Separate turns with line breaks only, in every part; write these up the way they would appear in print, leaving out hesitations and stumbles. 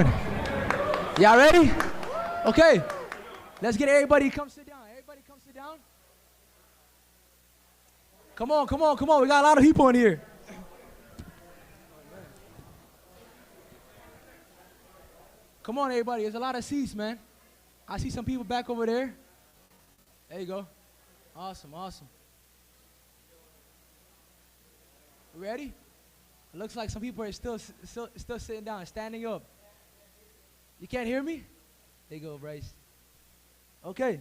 doing? Y'all ready? Okay. Let's get everybody to come sit down. Everybody come sit down. Come on, come on, come on. We got a lot of people in here. Come on, everybody. There's a lot of seats, man. I see some people back over there. There you go. Awesome, awesome. You ready? It looks like some people are still sitting down, standing up. You can't hear me? There you go, Bryce. Okay.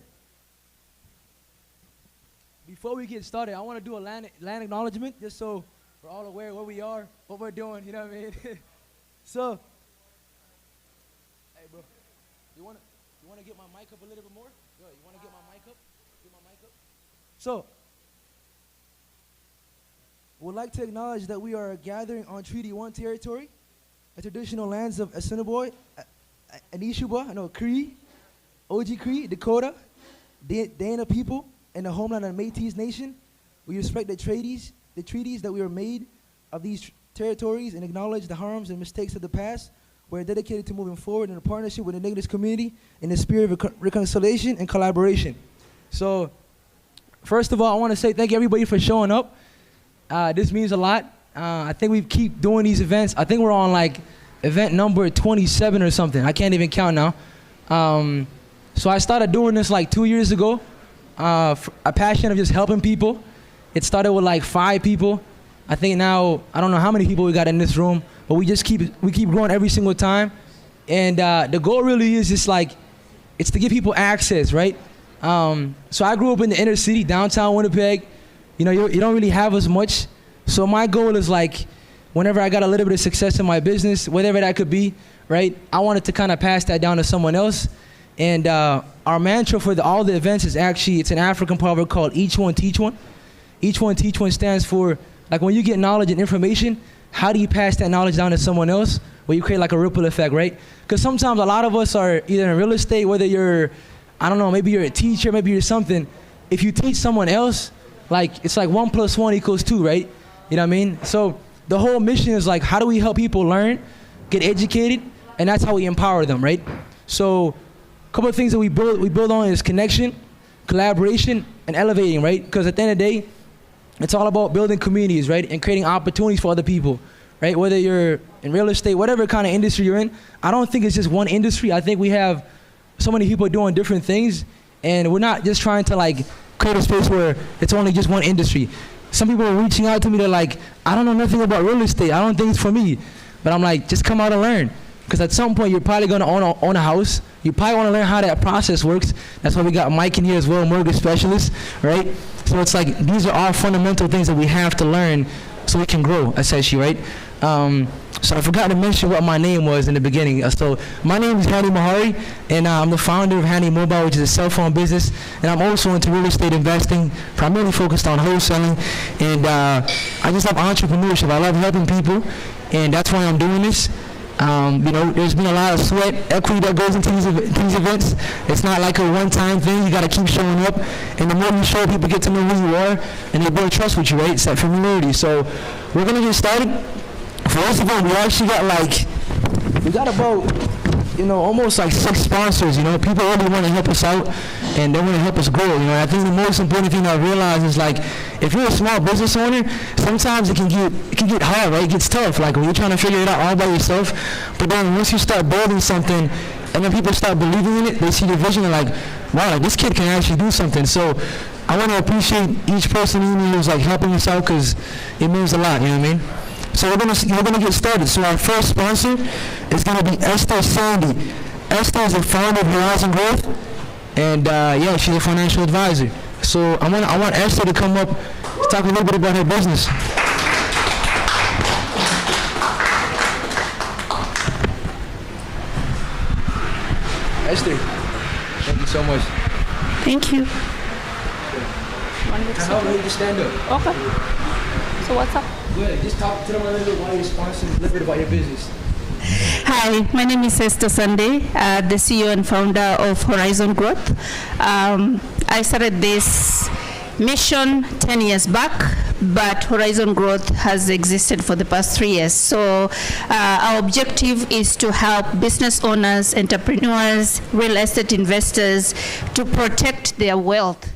Before we get started, I want to do a land acknowledgement, just so we're all aware where we are, what we're doing, you know what I mean? So, hey, bro, you want to get my mic up a little bit more? Yo, you want to get my mic up? Get my mic up? So, we'd like to acknowledge that we are gathering on Treaty 1 territory, the traditional lands of Assiniboine, Anishinaabe, Cree, Oji Cree, Dakota, Dana people, and the homeland of Métis Nation. We respect the treaties that we were made of these territories and acknowledge the harms and mistakes of the past. We're dedicated to moving forward in a partnership with the Indigenous community in the spirit of reconciliation and collaboration. So, first of all, I want to say thank you everybody for showing up. This means a lot. I think we keep doing these events. I think we're on like event number 27 or something. I can't even count now. So I started doing this like 2 years ago. A passion of just helping people. It started with like 5 people. I think now, I don't know how many people we got in this room, but we keep growing every single time. And the goal really is just like, it's to give people access, right? So I grew up in the inner city, downtown Winnipeg. You know, you don't really have as much. So my goal is like, whenever I got a little bit of success in my business, whatever that could be, right? I wanted to kind of pass that down to someone else. And our mantra for all the events is actually, it's an African proverb called each one teach one. Each one teach one stands for, like when you get knowledge and information, how do you pass that knowledge down to someone else? Where you create like a ripple effect, right? Because sometimes a lot of us are either in real estate, whether you're, I don't know, maybe you're a teacher, maybe you're something. If you teach someone else, like it's like 1 + 1 = 2, right? You know what I mean? So the whole mission is like, how do we help people learn, get educated, and that's how we empower them, right? So a couple of things that we build on is connection, collaboration, and elevating, right? Because at the end of the day, it's all about building communities, right? And creating opportunities for other people, right? Whether you're in real estate, whatever kind of industry you're in, I don't think it's just one industry. I think we have so many people doing different things, and we're not just trying to like create a space where it's only just one industry. Some people are reaching out to me, they're like, I don't know nothing about real estate. I don't think it's for me. But I'm like, just come out and learn. Because at some point, you're probably going to own a house. You probably want to learn how that process works. That's why we got Mike in here as well, mortgage specialist, right? So it's like, these are all fundamental things that we have to learn so we can grow, essentially, right? So I forgot to mention what my name was in the beginning. So my name is Hanny Mehari, and I'm the founder of Hanny Mobile, which is a cell phone business. And I'm also into real estate investing, primarily focused on wholesaling. And I just love entrepreneurship. I love helping people, and that's why I'm doing this. You know, there's been a lot of sweat, equity that goes into these events. It's not like a one-time thing. You got to keep showing up. And the more you show, people get to know who you are, and they build trust with you, right? It's that familiarity. So we're going to get started. First of all, we actually got about, you know, almost like 6 sponsors. You know, people really want to help us out, and they want to help us grow. You know, I think the most important thing I realize is like, if you're a small business owner, sometimes it can get hard, right? It gets tough. Like when you're trying to figure it out all by yourself. But then once you start building something, and then people start believing in it, they see your vision and like, wow, like this kid can actually do something. So I want to appreciate each person who's like helping us out, because it means a lot. You know what I mean? So we're gonna get started. So our first sponsor is gonna be Esther Sandy. Esther is the founder of Horizon Growth, and yeah, she's a financial advisor. So I want Esther to come up, talk a little bit about her business. Esther, thank you so much.
Thank you.
How about you just stand up?
Okay. So what's up?
Good. Just talk to them a little bit why you're sponsoring, a little bit about your business.
Hi, my name is Esther Sunday, the CEO and founder of Horizon Growth. I started this mission 10 years back but Horizon Growth has existed for the past 3 years. So our objective is to help business owners, entrepreneurs, real estate investors to protect their wealth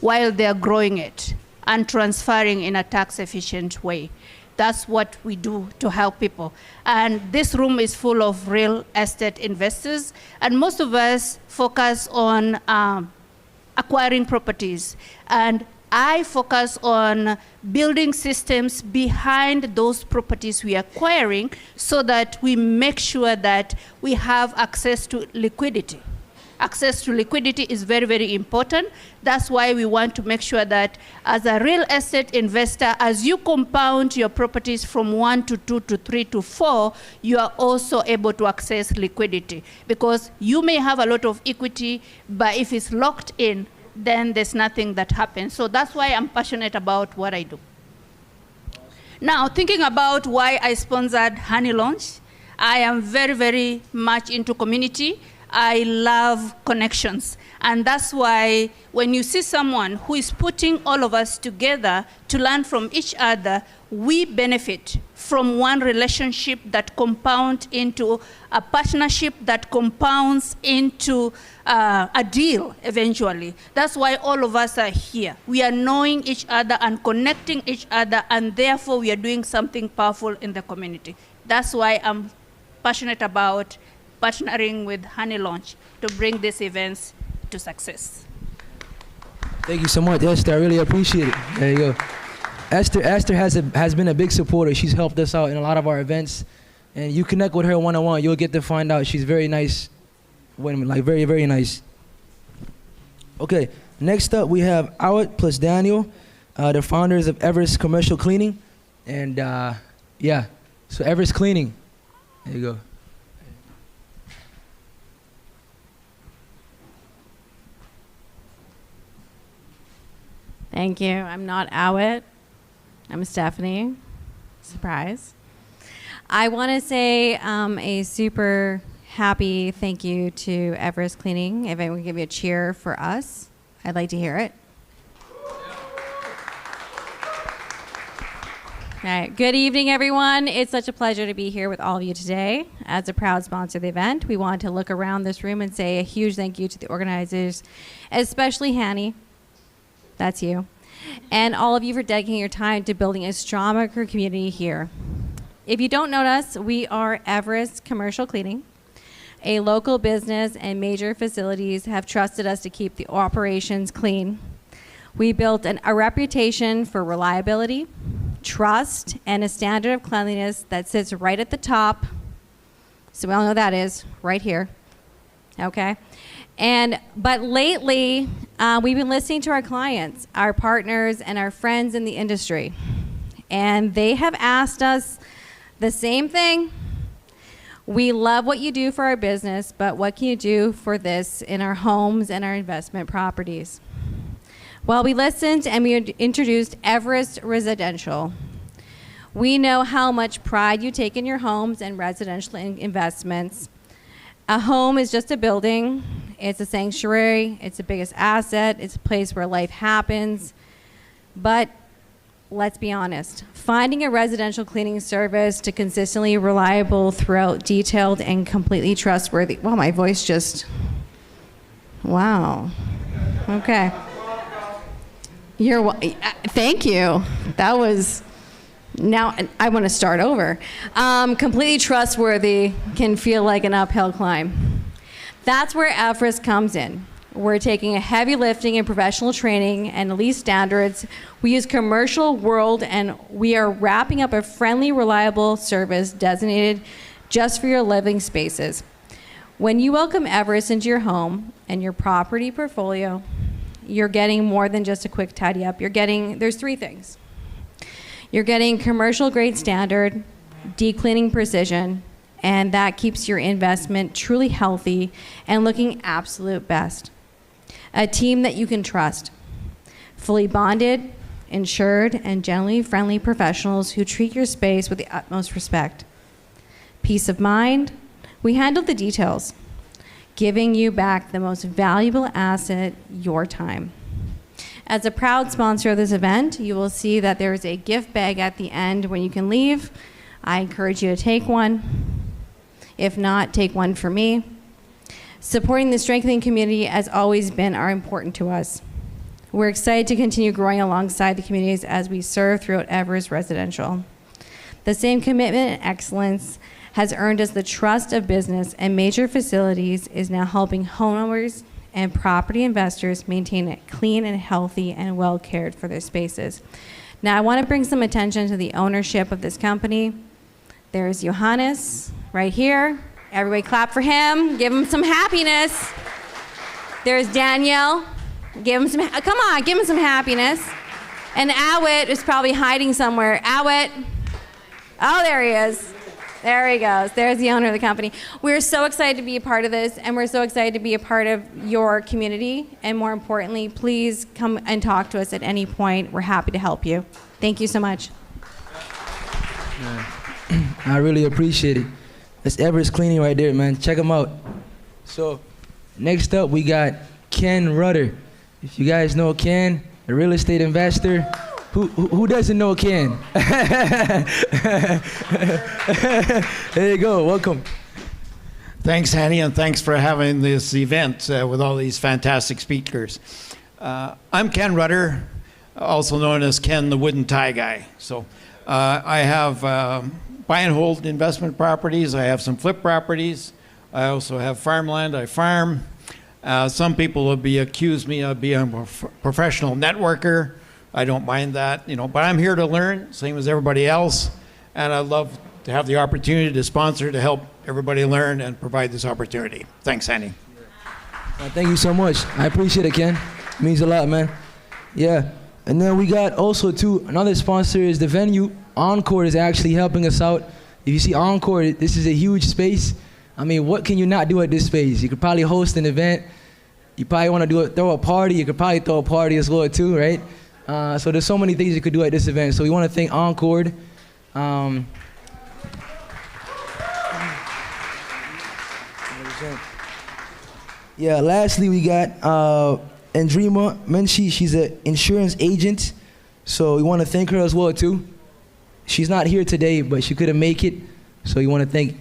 while they're growing it and transferring in a tax-efficient way. That's what we do to help people. And this room is full of real estate investors, and most of us focus on acquiring properties. And I focus on building systems behind those properties we are acquiring so that we make sure that we have access to liquidity. Access to liquidity is very, very important. That's why we want to make sure that as a real estate investor, as you compound your properties from 1 to 2 to 3 to 4, you are also able to access liquidity. Because you may have a lot of equity, but if it's locked in, then there's nothing that happens. So that's why I'm passionate about what I do. Now, thinking about why I sponsored Hanny Lounge, I am very, very much into community. I love connections. And that's why when you see someone who is putting all of us together to learn from each other, we benefit from one relationship that compounds into a partnership that compounds into a deal eventually. That's why all of us are here. We are knowing each other and connecting each other, and therefore we are doing something powerful in the community. That's why I'm passionate about partnering with Hanny Lounge to bring these events to success.
Thank you so much, Esther. I really appreciate it. There you go. Esther has been a big supporter. She's helped us out in a lot of our events, and you connect with her one-on-one, you'll get to find out she's very nice women, like very, very nice. Okay, next up we have Awad plus Daniel, the founders of Everest Commercial Cleaning, and yeah, so Everest Cleaning. There you go.
Thank you. I'm not Awad. I'm Stephanie. Surprise. I want to say a super happy thank you to Everest Cleaning. If anyone can give you a cheer for us, I'd like to hear it. All right. Good evening, everyone. It's such a pleasure to be here with all of you today. As a proud sponsor of the event, we want to look around this room and say a huge thank you to the organizers, especially Hanny. That's you. And all of you for dedicating your time to building a stronger community here. If you don't know us, we are Everest Commercial Cleaning. A local business and major facilities have trusted us to keep the operations clean. We built a reputation for reliability, trust, and a standard of cleanliness that sits right at the top. So we all know that is right here. Okay? But lately, we've been listening to our clients, our partners, and our friends in the industry. And they have asked us the same thing. We love what you do for our business, but what can you do for this in our homes and our investment properties? Well, we listened and we introduced Everest Residential. We know how much pride you take in your homes and residential investments. A home is just a building. It's a sanctuary. It's the biggest asset. It's a place where life happens. But let's be honest. Finding a residential cleaning service to consistently reliable throughout, detailed, and completely trustworthy. Wow, my voice just, wow. Okay. Thank you. That was, now I want to start over. Completely trustworthy can feel like an uphill climb. That's where Everest comes in. We're taking a heavy lifting and professional training and elite standards. We use commercial world, and we are wrapping up a friendly, reliable service designated just for your living spaces. When you welcome Everest into your home and your property portfolio, you're getting more than just a quick tidy up. There's 3 things. You're getting commercial grade standard, deep cleaning precision, and that keeps your investment truly healthy and looking absolute best. A team that you can trust. Fully bonded, insured, and generally friendly professionals who treat your space with the utmost respect. Peace of mind. We handle the details, giving you back the most valuable asset, your time. As a proud sponsor of this event, you will see that there is a gift bag at the end when you can leave. I encourage you to take one. If not, take one for me. Supporting the strengthening community has always been important to us. We're excited to continue growing alongside the communities as we serve throughout Evers Residential. The same commitment and excellence has earned us the trust of business, and Major Facilities is now helping homeowners and property investors maintain it clean and healthy and well cared for their spaces. Now I want to bring some attention to the ownership of this company. There's Johannes right here. Everybody clap for him. Give him some happiness. There's Danielle. Give him some, come on, give him some happiness. And Awit is probably hiding somewhere. Awit. Oh, there he is. There he goes. There's the owner of the company. We're so excited to be a part of this, and we're so excited to be a part of your community. And more importantly, please come and talk to us at any point. We're happy to help you. Thank you so much.
I really appreciate it. That's Everest Cleaning right there, man. Check them out. So, next up, we got Ken Rudder. If you guys know Ken, a real estate investor. Who doesn't know Ken? There you go, welcome.
Thanks, Hanny, and thanks for having this event with all these fantastic speakers. I'm Ken Rudder, also known as Ken the Wooden Tie Guy. So I have buy and hold investment properties. I have some flip properties. I also have farmland. I farm. Some people will accuse me of being a professional networker. I don't mind that, but I'm here to learn, same as everybody else, and I'd love to have the opportunity to sponsor to help everybody learn and provide this opportunity. Thanks, Hanny.
Thank you so much. I appreciate it, Ken. It means a lot, man. Yeah, and then we got also another sponsor is the venue. Encore is actually helping us out. If you see Encore, this is a huge space. I mean, what can you not do at this space? You could probably host an event. You probably want to throw a party. You could probably throw a party as well too, right? So there's so many things you could do at this event. So we want to thank Encore. Yeah, lastly we got Andrima Menchie. She's an insurance agent. So we want to thank her as well too. She's not here today, but she couldn't make it. So we want to thank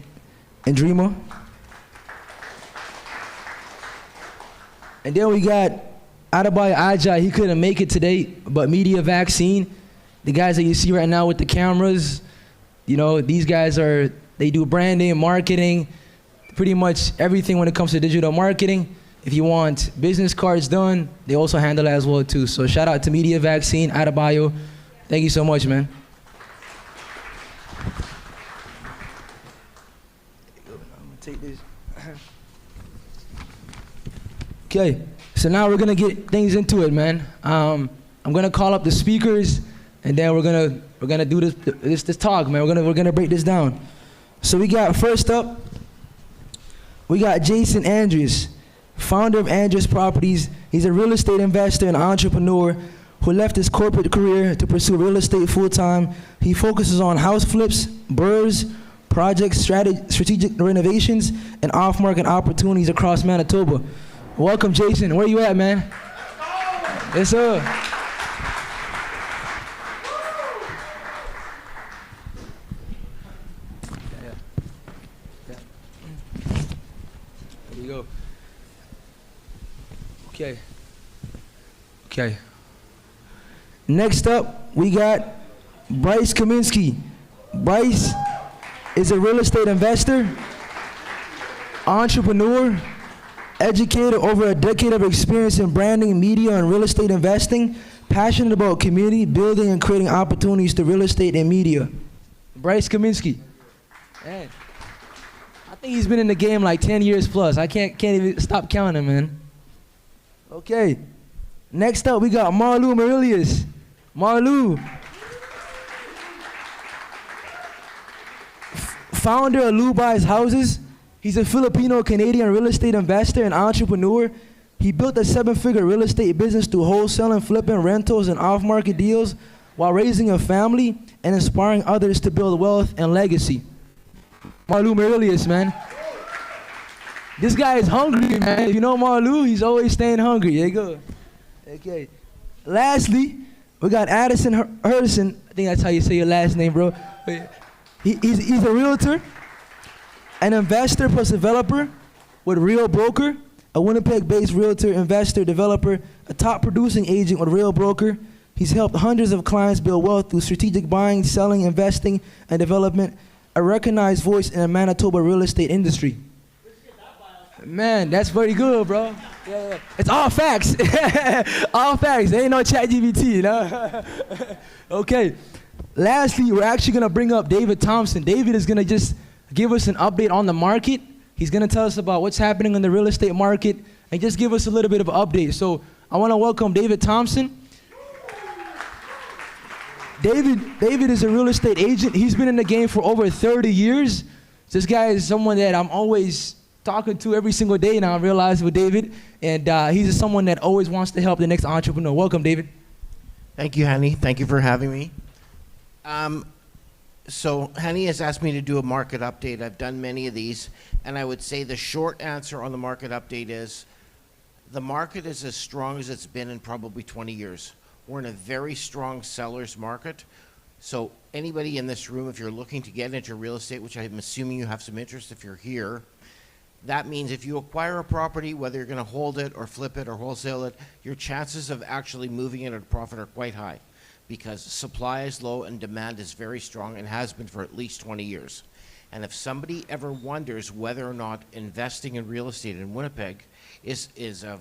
Andrima. And then we got Adebayo Ajay. He couldn't make it today, but Media Vaccine, the guys that you see right now with the cameras, these guys they do branding, marketing, pretty much everything when it comes to digital marketing. If you want business cards done, they also handle that as well too. So shout out to Media Vaccine, Adebayo. Thank you so much, man. I'm gonna take this. Okay. So now we're gonna get things into it, man. I'm gonna call up the speakers, and then we're gonna do this talk, man. We're gonna break this down. So we got first up, we got Jason Andrews, founder of Andrews Properties. He's a real estate investor and entrepreneur who left his corporate career to pursue real estate full time. He focuses on house flips, burrs, projects, strategic renovations, and off-market opportunities across Manitoba. Welcome, Jason. Where you at, man? Yes, sir. There you go. Okay. Next up, we got Bryce Kaminsky. Bryce is a real estate investor, entrepreneur, educator, over a decade of experience in branding, media, and real estate investing, passionate about community building and creating opportunities to real estate and media. Bryce Kaminsky. Man, I think he's been in the game like 10 years plus. I can't even stop counting, man. Okay. Next up, we got Marlu Merilles. Marlu. Founder of Lou Buys Houses. He's a Filipino-Canadian real estate investor and entrepreneur. He built a 7-figure real estate business through wholesaling, flipping, rentals, and off-market deals while raising a family and inspiring others to build wealth and legacy. Marlu Merilles, man. This guy is hungry, man. You know Marlu? He's always staying hungry. There you go. Okay. Lastly, we got Addison Herosian. I think that's how you say your last name, bro. He's a realtor, an investor plus developer with Real Broker, a Winnipeg-based realtor, investor, developer, a top producing agent with Real Broker. He's helped hundreds of clients build wealth through strategic buying, selling, investing, and development, a recognized voice in the Manitoba real estate industry. Man, that's very good, bro. Yeah. It's all facts. All facts. There ain't no ChatGPT, you know? Okay. Lastly, we're actually going to bring up David Thompson. David is going to just give us an update on the market. He's going to tell us about what's happening in the real estate market and just give us a little bit of an update. So I want to welcome David Thompson. David is a real estate agent. He's been in the game for over 30 years. This guy is someone that I'm always talking to every single day now. I realize with David, and he's just someone that always wants to help the next entrepreneur. Welcome, David.
Thank you, Hanny. Thank you for having me. So Hanny has asked me to do a market update. I've done many of these, and I would say the short answer on the market update is the market is as strong as it's been in probably 20 years. We're in a very strong seller's market. So anybody in this room, if you're looking to get into real estate, which I'm assuming you have some interest if you're here, that means if you acquire a property, whether you're going to hold it or flip it or wholesale it, your chances of actually moving it at a profit are quite high because supply is low and demand is very strong and has been for at least 20 years. And if somebody ever wonders whether or not investing in real estate in Winnipeg is a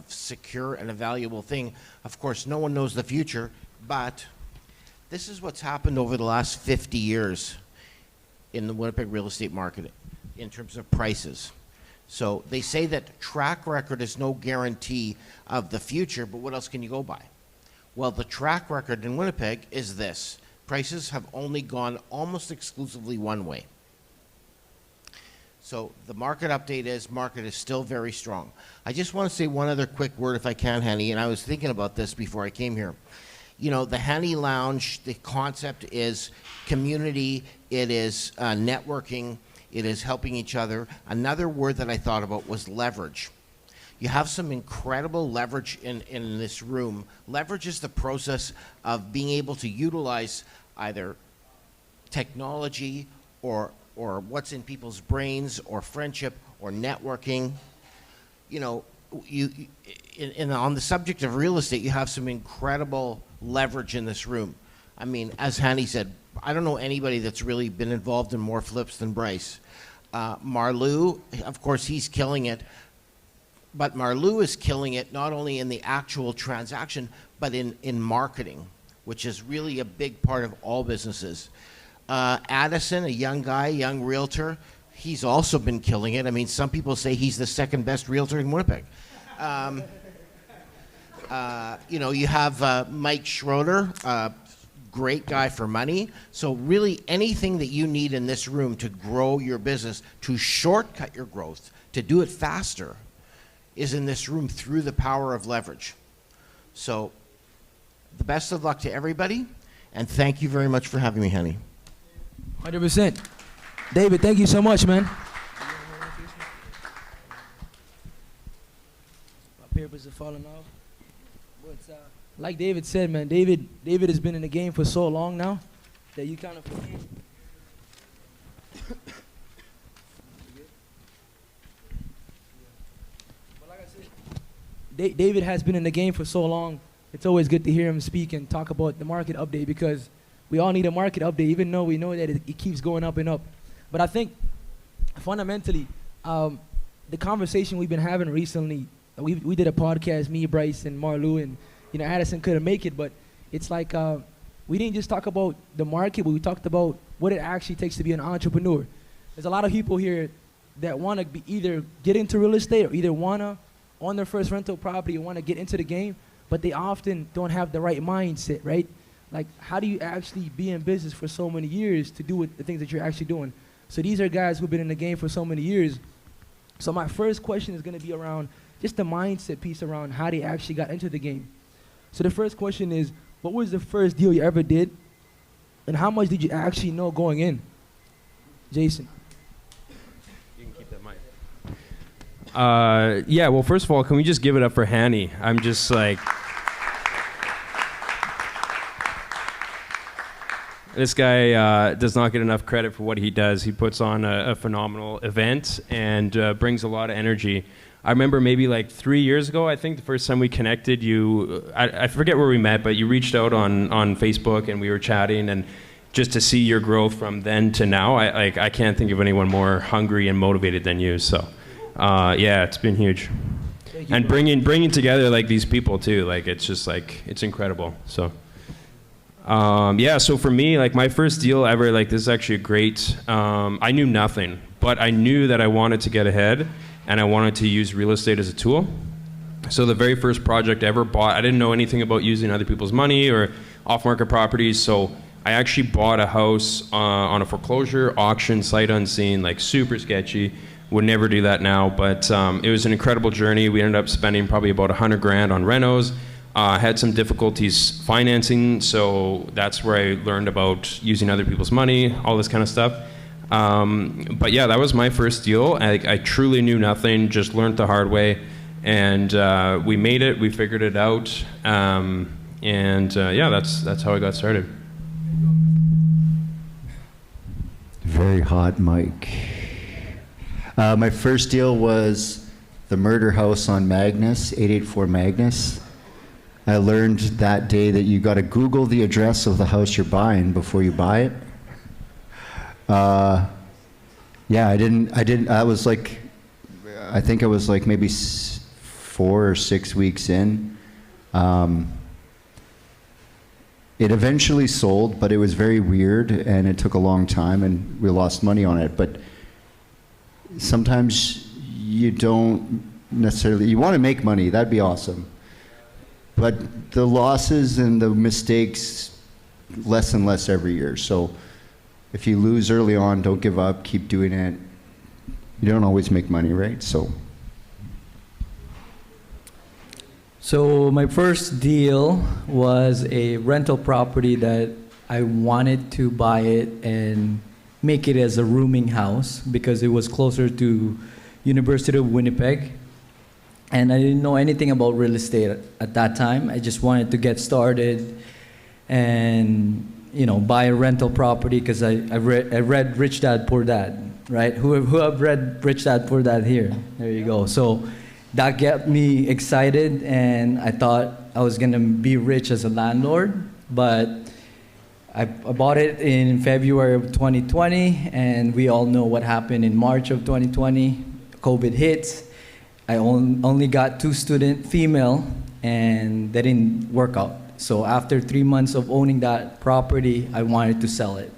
secure and a valuable thing, of course, no one knows the future, but this is what's happened over the last 50 years in the Winnipeg real estate market in terms of prices. So they say that track record is no guarantee of the future, but what else can you go by? Well, the track record in Winnipeg is this. Prices have only gone almost exclusively one way. So the market update is still very strong. I just want to say one other quick word if I can, Hanny, and I was thinking about this before I came here. You know, the Hanny Lounge, the concept is community, it is networking, it is helping each other. Another word that I thought about was leverage. You have some incredible leverage in this room. Leverage is the process of being able to utilize either technology or what's in people's brains or friendship or networking. You know, on the subject of real estate, you have some incredible leverage in this room. I mean, as Hanny said, I don't know anybody that's really been involved in more flips than Bryce. Marlou, of course, he's killing it. But Marlou is killing it not only in the actual transaction, but in marketing, which is really a big part of all businesses. Addison, a young guy, young realtor, he's also been killing it. I mean, some people say he's the second best realtor in Winnipeg. You have Mike Schroeder, great guy for money. So really anything that you need in this room to grow your business, to shortcut your growth, to do it faster, is in this room through the power of leverage. So the best of luck to everybody, and thank you very much for having me, Hanny.
100%. David, thank you so much, man. My papers are falling off. But like David said, man, David has been in the game for so long now that you kind of forget. But like I said, David has been in the game for so long. It's always good to hear him speak and talk about the market update because we all need a market update, even though we know that it keeps going up and up. But I think fundamentally, the conversation we've been having recently, we did a podcast, me, Bryce, and Marlou, and Addison couldn't make it, but it's like we didn't just talk about the market, but we talked about what it actually takes to be an entrepreneur. There's a lot of people here that want to either get into real estate or either want to own their first rental property or want to get into the game, but they often don't have the right mindset, right? Like, how do you actually be in business for so many years to do the things that you're actually doing? So these are guys who've been in the game for so many years. So my first question is going to be around just the mindset piece around how they actually got into the game. So the first question is, what was the first deal you ever did, and how much did you actually know going in? Jason.
You can keep that mic. Yeah, well, first of all, can we just give it up for Hanny? I'm just like, This guy does not get enough credit for what he does. He puts on a phenomenal event and brings a lot of energy. I remember maybe like 3 years ago, I think the first time we connected, I forget where we met, but you reached out on Facebook and we were chatting, and just to see your growth from then to now, I can't think of anyone more hungry and motivated than you. So yeah, it's been huge. And bringing together like these people too, like it's just like, it's incredible. So yeah, so for me, like my first deal ever, like this is actually a great, I knew nothing, but I knew that I wanted to get ahead and I wanted to use real estate as a tool. So the very first project I ever bought, I didn't know anything about using other people's money or off-market properties, so I actually bought a house on a foreclosure auction, sight unseen, like super sketchy. Would never do that now, but it was an incredible journey. We ended up spending probably about $100,000 on renos. Had some difficulties financing, so that's where I learned about using other people's money, all this kind of stuff. But yeah, that was my first deal. I truly knew nothing, just learned the hard way, and we made it. We figured it out, and yeah, that's how I got started.
Very hot mic. My first deal was the murder house on Magnus, 884 Magnus. I learned that day that you got to Google the address of the house you're buying before you buy it. Yeah, I didn't, I was like, I think I was like maybe 4 or 6 weeks in. It eventually sold, but it was very weird and it took a long time and we lost money on it. But sometimes you don't necessarily, you want to make money, that'd be awesome. But the losses and the mistakes less and less every year. So if you lose early on, don't give up, keep doing it. You don't always make money, right?
So my first deal was a rental property that I wanted to buy it and make it as a rooming house because it was closer to University of Winnipeg. And I didn't know anything about real estate at that time. I just wanted to get started and, you know, buy a rental property because I read Rich Dad, Poor Dad, right? Who have read Rich Dad, Poor Dad here? There you go. So that got me excited and I thought I was gonna be rich as a landlord, but I bought it in February of 2020 and we all know what happened in March of 2020. COVID hits. I only got 2 student female and that didn't work out. So after 3 months of owning that property, I wanted to sell it.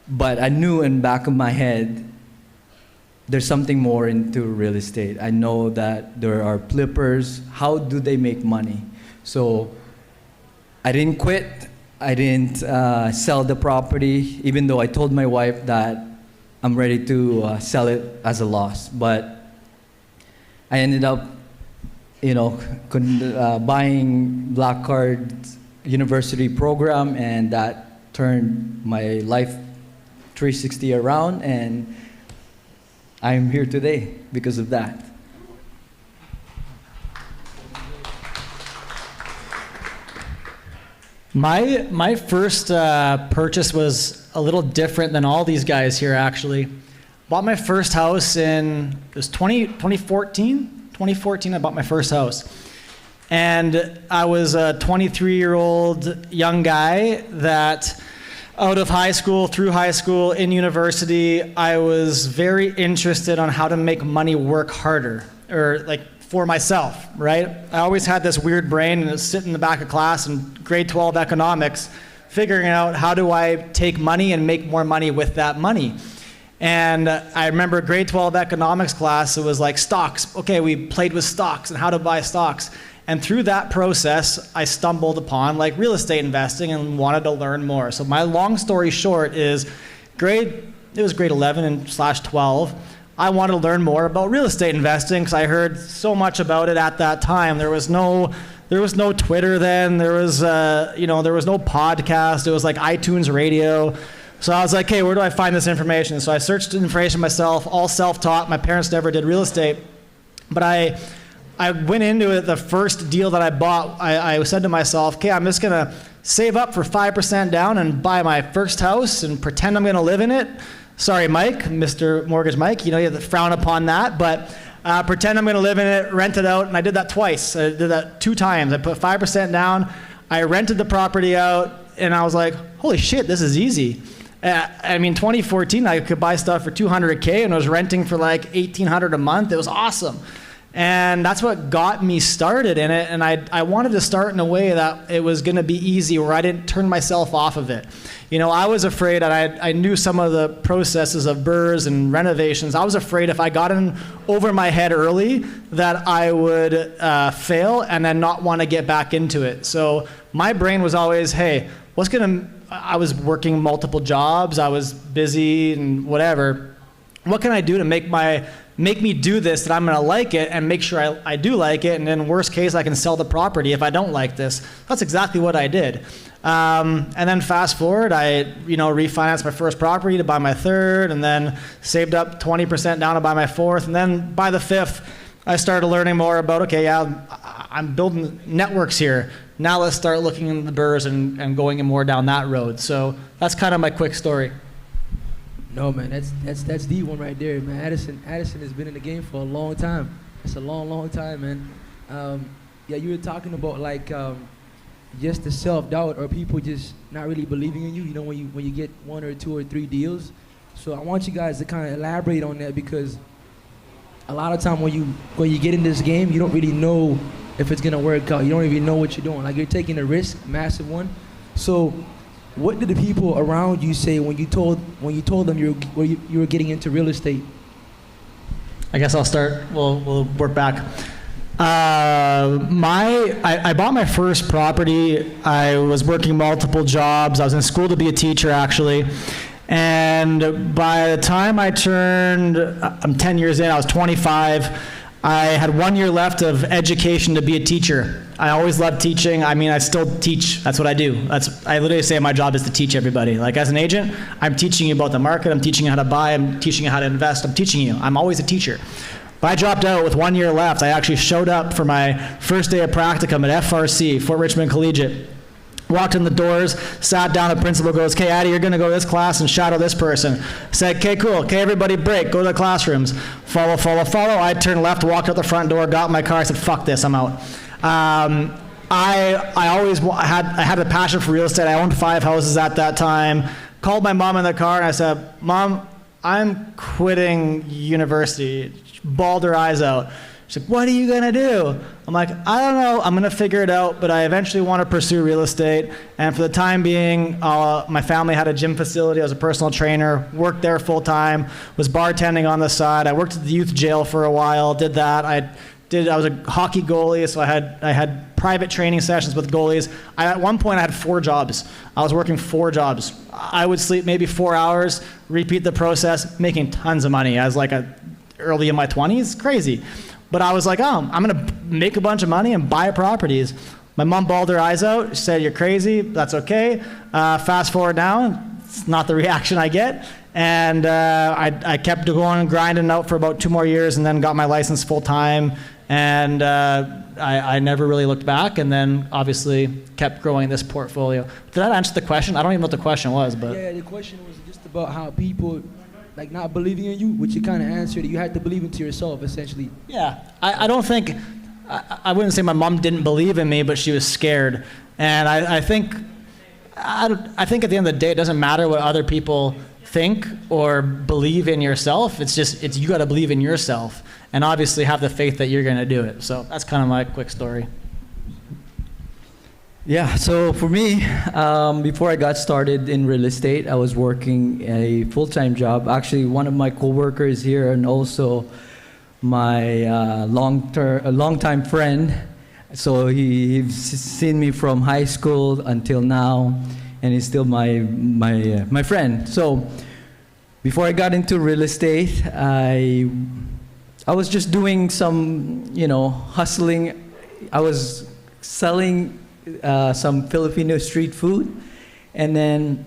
But I knew in the back of my head, there's something more into real estate. I know that there are flippers. How do they make money? So I didn't quit. I didn't sell the property, even though I told my wife that I'm ready to sell it as a loss. But I ended up, you know, buying Black Card University program, and that turned my life 360 around, and I'm here today because of that.
My first purchase was a little different than all these guys here, actually. Bought my first house it was 2014? 2014, I bought my first house. And I was a 23-year-old young guy that out of high school, through high school, in university, I was very interested on how to make money work harder, or like for myself, right? I always had this weird brain and I'd sit in the back of class in grade 12 economics, figuring out how do I take money and make more money with that money. And I remember grade 12 economics class, it was like stocks. Okay, we played with stocks and how to buy stocks. And through that process, I stumbled upon like real estate investing and wanted to learn more. So my long story short is it was grade 11 and /12. I wanted to learn more about real estate investing because I heard so much about it at that time. There was no Twitter then. There was no podcast. It was like iTunes Radio. So I was like, hey, where do I find this information? So I searched information myself, all self-taught. My parents never did real estate. But I went into it, the first deal that I bought, I said to myself, okay, I'm just going to save up for 5% down and buy my first house and pretend I'm going to live in it. Sorry, Mike, Mr. Mortgage Mike, you know, you have to frown upon that, but pretend I'm going to live in it, rent it out, and I did that twice. I did that 2 times. I put 5% down, I rented the property out, and I was like, holy shit, this is easy. I mean, 2014, I could buy stuff for $200K, and I was renting for like $1,800 a month. It was awesome. And that's what got me started in it, and I wanted to start in a way that it was going to be easy, where I didn't turn myself off of it. You know, I was afraid, and I knew some of the processes of BRRRRs and renovations. I was afraid if I got in over my head early that I would fail and then not want to get back into it. So my brain was always, hey, I was working multiple jobs, I was busy and whatever. What can I do to make me do this, that I'm going to like it and make sure I do like it, and in worst case I can sell the property if I don't like this. That's exactly what I did. And then fast forward, I refinanced my first property to buy my third, and then saved up 20% down to buy my fourth, and then by the fifth I started learning more about, okay, yeah, I'm building networks here. Now let's start looking into the BRRRRs and going more down that road. So that's kind of my quick story.
No, man, that's the one right there, man. Addison has been in the game for a long time. It's a long time, man. Yeah, you were talking about like just the self-doubt or people just not really believing in you. You know, when you get 1 or 2 or 3 deals. So I want you guys to kind of elaborate on that, because a lot of time when you get in this game, you don't really know if it's gonna work out. You don't even know what you're doing. Like, you're taking a risk, massive one. So what did the people around you say when you told them you were getting into real estate?
I guess I'll start. We'll work back. I bought my first property. I was working multiple jobs. I was in school to be a teacher, actually. And by the time I'm 10 years in, I was 25. I had 1 year left of education to be a teacher. I always loved teaching. I mean, I still teach. That's what I do. I literally say my job is to teach everybody. Like, as an agent, I'm teaching you about the market. I'm teaching you how to buy. I'm teaching you how to invest. I'm teaching you. I'm always a teacher. But I dropped out with 1 year left. I actually showed up for my first day of practicum at FRC, Fort Richmond Collegiate. Walked in the doors, sat down, the principal goes, okay, Addie, you're gonna go to this class and shadow this person. Said, okay, cool, okay, everybody break, go to the classrooms. Follow. I turned left, walked out the front door, got in my car, I said, fuck this, I'm out. I always had a passion for real estate. I owned 5 houses at that time. Called my mom in the car and I said, Mom, I'm quitting university. She bawled her eyes out. She's like, what are you gonna do? I'm like, I don't know, I'm gonna figure it out, but I eventually want to pursue real estate. And for the time being, my family had a gym facility. I was a personal trainer, worked there full time, was bartending on the side. I worked at the youth jail for a while, did that. I was a hockey goalie, so I had private training sessions with goalies. At one point I had 4 jobs. I was working 4 jobs. I would sleep maybe 4 hours, repeat the process, making tons of money. I was like early in my 20s, crazy. But I was like, oh, I'm gonna make a bunch of money and buy properties. My mom bawled her eyes out. She said, you're crazy, that's okay. Fast forward now, it's not the reaction I get. And I kept going, grinding out for about 2 more years, and then got my license full time. And I never really looked back, and then obviously kept growing this portfolio. Did that answer the question? I don't even know what the question was, but.
Yeah, the question was just about how people, like, not believing in you, which you kind of answered. You had to believe into yourself, essentially.
Yeah, I don't think, I wouldn't say my mom didn't believe in me, but she was scared. And I think at the end of the day, it doesn't matter what other people think or believe in yourself. It's you got to believe in yourself, and obviously have the faith that you're going to do it. So that's kind of my quick story.
Yeah, so for me, before I got started in real estate, I was working a full-time job. Actually, one of my coworkers here, and also my long-time friend. So he's seen me from high school until now, and he's still my friend. So before I got into real estate, I was just doing some, hustling. I was selling some Filipino street food, and then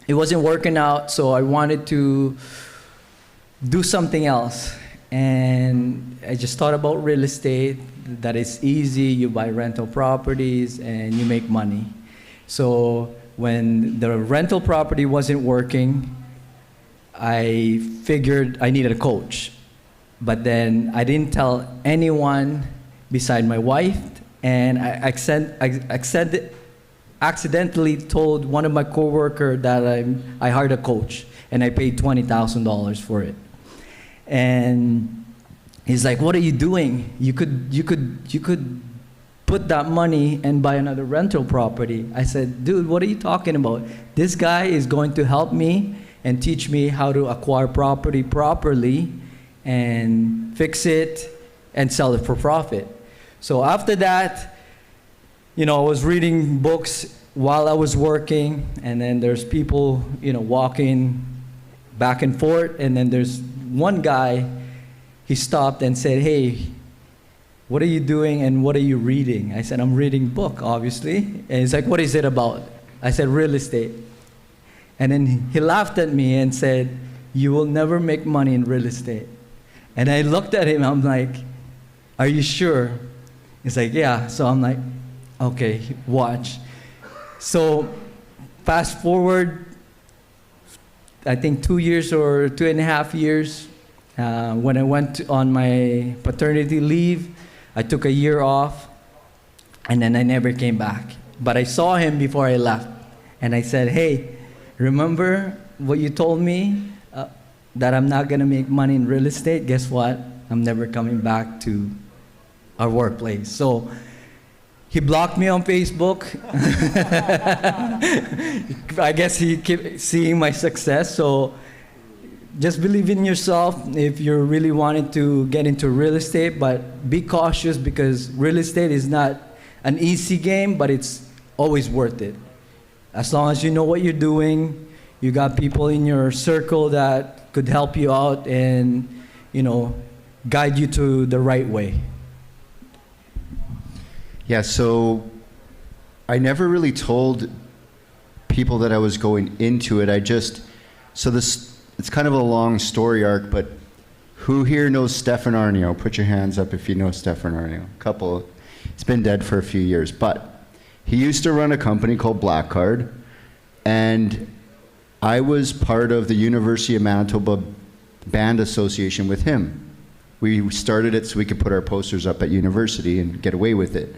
it wasn't working out, so I wanted to do something else. And I just thought about real estate, that it's easy, you buy rental properties and you make money. So when the rental property wasn't working, I figured I needed a coach. But then I didn't tell anyone beside my wife, and I accidentally told one of my coworkers that I hired a coach, and I paid $20,000 for it. And he's like, "What are you doing? You could put that money and buy another rental property." I said, "Dude, what are you talking about? This guy is going to help me and teach me how to acquire property properly and fix it and sell it for profit." So after that, I was reading books while I was working, and then there's people, walking back and forth, and then there's one guy, he stopped and said, "Hey, what are you doing and what are you reading?" I said, "I'm reading a book, obviously." And he's like, "What is it about?" I said, "Real estate." And then he laughed at me and said, "You will never make money in real estate." And I looked at him, I'm like, "Are you sure?" He's like, "Yeah." So I'm like, "Okay, watch." So fast forward, I think 2 years or 2.5 years, when I went on my paternity leave, I took a year off, and then I never came back. But I saw him before I left, and I said, "Hey, remember what you told me, that I'm not gonna make money in real estate? Guess what? I'm never coming back to our workplace." So he blocked me on Facebook. I guess he kept seeing my success. So just believe in yourself if you really wanted to get into real estate, but be cautious because real estate is not an easy game, but it's always worth it. As long as you know what you're doing, you got people in your circle that could help you out and, guide you to the right way.
Yeah, so I never really told people that I was going into it. It's kind of a long story arc, but who here knows Stefan Arnio? Put your hands up if you know Stefan Arnio. A couple. He's been dead for a few years, but he used to run a company called Black Card, and I was part of the University of Manitoba Band Association with him. We started it so we could put our posters up at university and get away with it.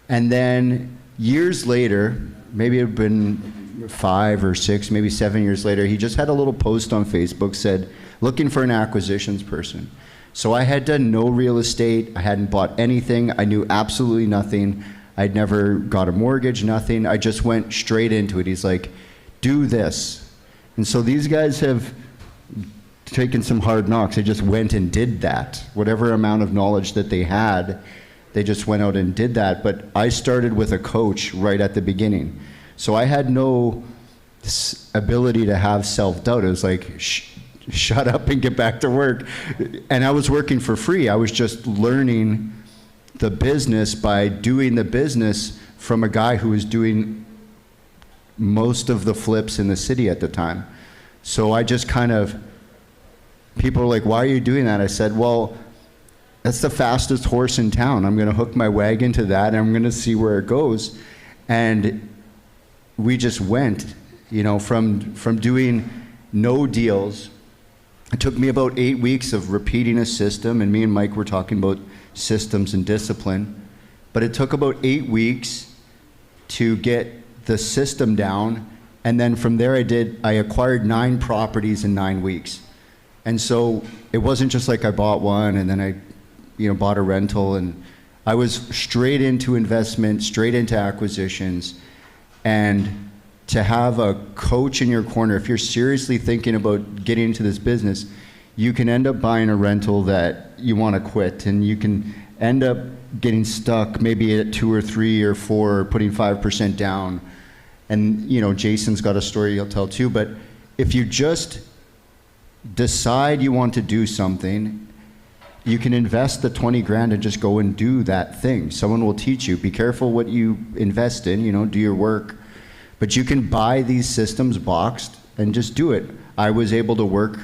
And then years later, maybe it had been 5 or 6, maybe 7 years later, he just had a little post on Facebook, said, "Looking for an acquisitions person." So I had done no real estate. I hadn't bought anything. I knew absolutely nothing. I'd never got a mortgage, nothing. I just went straight into it. He's like, "Do this." And so these guys have taken some hard knocks. They just went and did that. Whatever amount of knowledge that they had, they just went out and did that. But I started with a coach right at the beginning. So I had no ability to have self-doubt. It was like, shut up and get back to work. And I was working for free. I was just learning the business by doing the business from a guy who was doing most of the flips in the city at the time. So I just people were like, "Why are you doing that?" I said, "Well, that's the fastest horse in town. I'm gonna hook my wagon to that and I'm gonna see where it goes." And we just went, from doing no deals. It took me about 8 weeks of repeating a system, and me and Mike were talking about systems and discipline. But it took about 8 weeks to get the system down, and then from there I acquired 9 properties in 9 weeks. And so it wasn't just like I bought one and then I bought a rental, and I was straight into investment, straight into acquisitions. And to have a coach in your corner, if you're seriously thinking about getting into this business, you can end up buying a rental that you want to quit, and you can end up getting stuck maybe at 2 or 3 or 4, or putting 5% down. And Jason's got a story he'll tell too, but if you just decide you want to do something, you can invest the 20 grand and just go and do that thing. Someone will teach you. Be careful what you invest in, do your work. But you can buy these systems boxed and just do it. I was able to work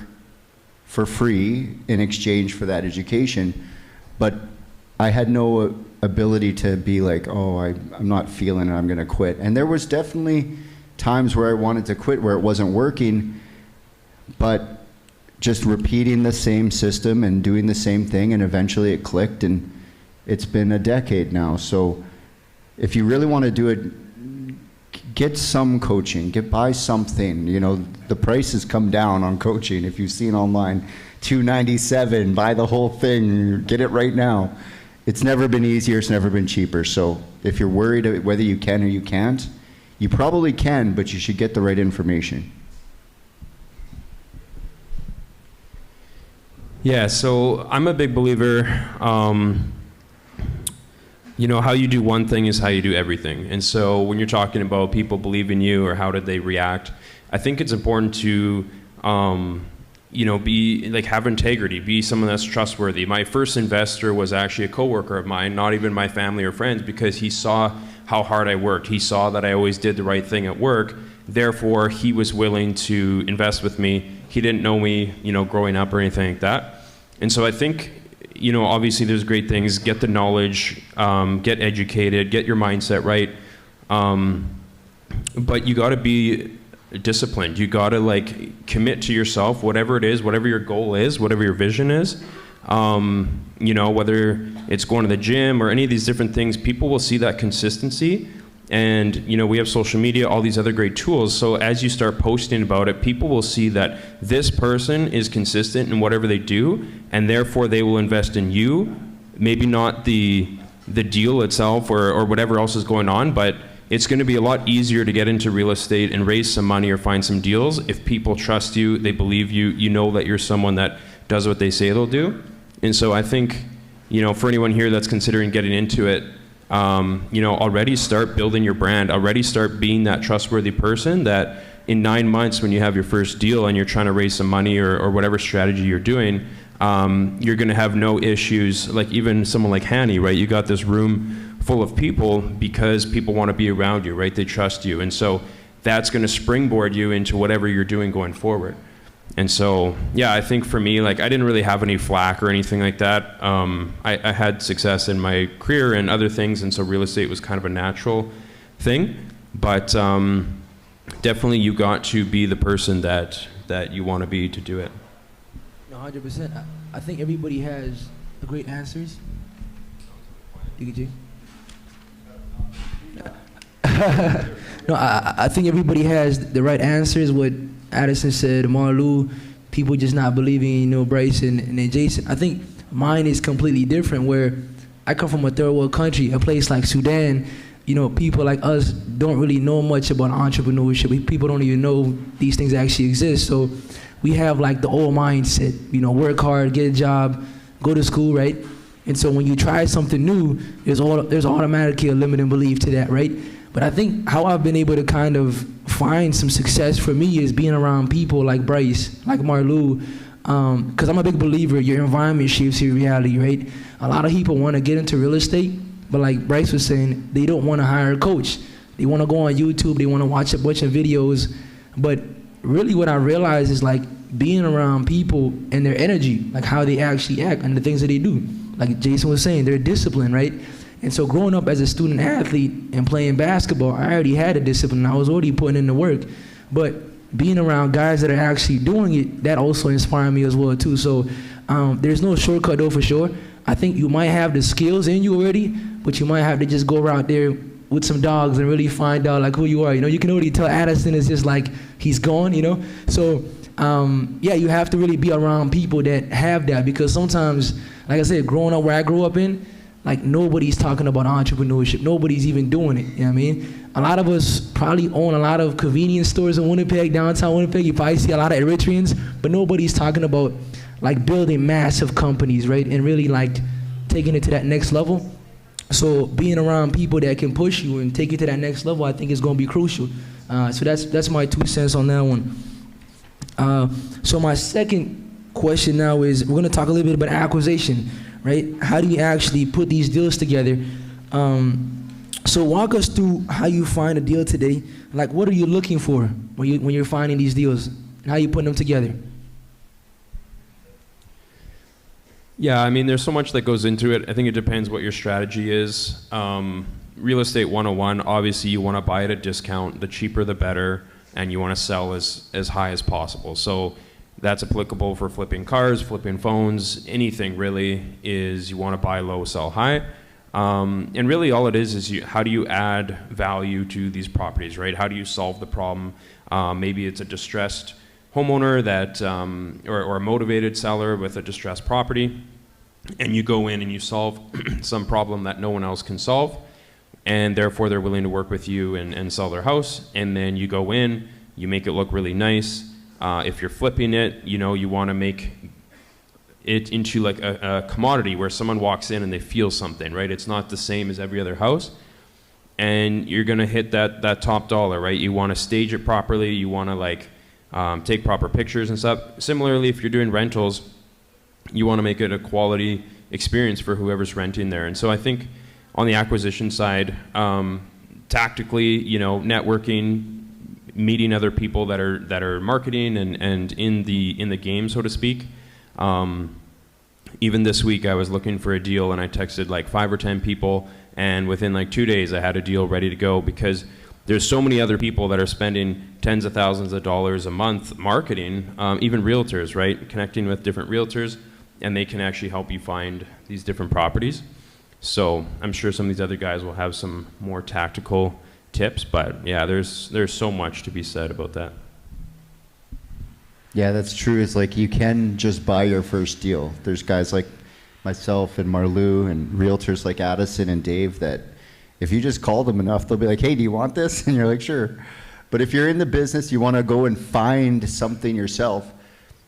for free in exchange for that education, but I had no ability to be like, oh, I'm not feeling it, I'm gonna quit. And there was definitely times where I wanted to quit, where it wasn't working, but just repeating the same system and doing the same thing, and eventually it clicked, and it's been a decade now. So if you really want to do it, get some coaching, buy something. You know, the price has come down on coaching. If you've seen online, $297, buy the whole thing, get it right now. It's never been easier, it's never been cheaper. So if you're worried whether you can or you can't, you probably can, but you should get the right information.
Yeah, so I'm a big believer, you know, how you do one thing is how you do everything. And so when you're talking about people believe in you or how did they react, I think it's important to, you know, have integrity, be someone that's trustworthy. My first investor was actually a coworker of mine, not even my family or friends, because he saw how hard I worked. He saw that I always did the right thing at work. Therefore, he was willing to invest with me. He didn't know me, you know, growing up or anything like that. And so I think, you know, obviously there's great things. Get the knowledge, get educated, get your mindset right. But you got to be disciplined. You got to like commit to yourself, whatever it is, whatever your goal is, whatever your vision is. You know, whether it's going to the gym or any of these different things, people will see that consistency. And, you know, we have social media, all these other great tools. So as you start posting about it, people will see that this person is consistent in whatever they do, and therefore they will invest in you. Maybe not the deal itself or whatever else is going on, but it's going to be a lot easier to get into real estate and raise some money or find some deals if people trust you, they believe you, you know that you're someone that does what they say they'll do. And so I think, you know, for anyone here that's considering getting into it, you know, already start building your brand, already start being that trustworthy person that in 9 months when you have your first deal and you're trying to raise some money or whatever strategy you're doing, you're going to have no issues. Like even someone like Hanny, right? You got this room full of people because people want to be around you, right? They trust you. And so that's going to springboard you into whatever you're doing going forward. And so, yeah, I think for me, like, I didn't really have any flack or anything like that. I had success in my career and other things, and so real estate was kind of a natural thing. But definitely you got to be the person that you want to be to do it.
100%. I think everybody has great answers. DKG? No, I think everybody has the right answers. What Addison said, Marlou, people just not believing, you know, Bryce and then Jason. I think mine is completely different, where I come from a third world country, a place like Sudan. You know, people like us don't really know much about entrepreneurship. People don't even know these things actually exist. So we have like the old mindset, you know, work hard, get a job, go to school, right? And so when you try something new, there's automatically a limiting belief to that, right? But I think how I've been able to kind of find some success for me is being around people like Bryce, like Marlou, because I'm a big believer your environment shapes your reality, right? A lot of people want to get into real estate, but like Bryce was saying, they don't want to hire a coach. They want to go on YouTube, they want to watch a bunch of videos. But really what I realized is like being around people and their energy, like how they actually act and the things that they do. Like Jason was saying, they're disciplined, right? And so growing up as a student athlete and playing basketball, I already had a discipline. I was already putting in the work. But being around guys that are actually doing it, that also inspired me as well too. So there's no shortcut though for sure. I think you might have the skills in you already, but you might have to just go out there with some dogs and really find out like who you are. You know, you can already tell Addison is just like, he's gone, you know? So yeah, you have to really be around people that have that, because sometimes, like I said, growing up where I grew up in, like nobody's talking about entrepreneurship. Nobody's even doing it, you know what I mean? A lot of us probably own a lot of convenience stores in Winnipeg, downtown Winnipeg. You probably see a lot of Eritreans, but nobody's talking about like building massive companies, right? And really like taking it to that next level. So being around people that can push you and take you to that next level, I think is gonna be crucial. So that's my 2 cents on that one. So my second question now is, we're gonna talk a little bit about acquisition, right? How do you actually put these deals together? So walk us through how you find a deal today. Like, what are you looking for when you're finding these deals? And how you put them together?
Yeah, I mean, there's so much that goes into it. I think it depends what your strategy is. Real estate 101, obviously you want to buy at a discount. The cheaper the better, and you want to sell as high as possible. So that's applicable for flipping cars, flipping phones, anything really is you want to buy low, sell high. And really all it is how do you add value to these properties, right? How do you solve the problem? Maybe it's a distressed homeowner that, or a motivated seller with a distressed property, and you go in and you solve some problem that no one else can solve, and therefore they're willing to work with you and sell their house, and then you go in, you make it look really nice. If you're flipping it, you want to make it into like a commodity where someone walks in and they feel something, right? It's not the same as every other house. And you're going to hit that top dollar, right? You want to stage it properly. You want to take proper pictures and stuff. Similarly, if you're doing rentals, you want to make it a quality experience for whoever's renting there. And so I think on the acquisition side, tactically, networking, meeting other people that are marketing and in the game, so to speak. Even this week I was looking for a deal and I texted like 5 or 10 people, and within like 2 days I had a deal ready to go, because there's so many other people that are spending tens of thousands of dollars a month marketing, even realtors, right? Connecting with different realtors, and they can actually help you find these different properties. So I'm sure some of these other guys will have some more tactical tips, but yeah, there's so much to be said about that.
Yeah, that's true. It's like you can just buy your first deal. There's guys like myself and Marlou and realtors like Addison and Dave that if you just call them enough, they'll be like, hey, do you want this? And you're like, sure. But if you're in the business, you want to go and find something yourself.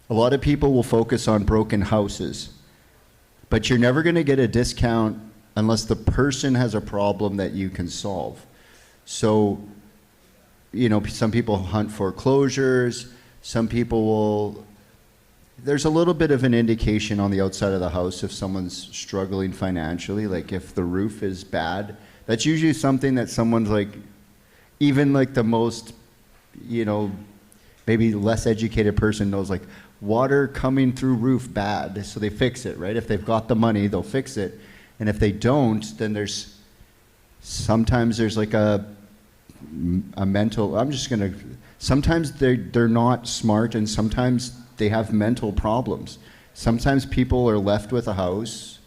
A lot of people will focus on broken houses, but you're never going to get a discount unless the person has a problem that you can solve. So, some people hunt foreclosures. Some people will, there's a little bit of an indication on the outside of the house if someone's struggling financially, like if the roof is bad. That's usually something that someone's like, even like the most, maybe less educated person knows, like water coming through roof bad, so they fix it, right? If they've got the money, they'll fix it. And if they don't, then sometimes there's like a mental, sometimes they're not smart, and sometimes they have mental problems. Sometimes people are left with a house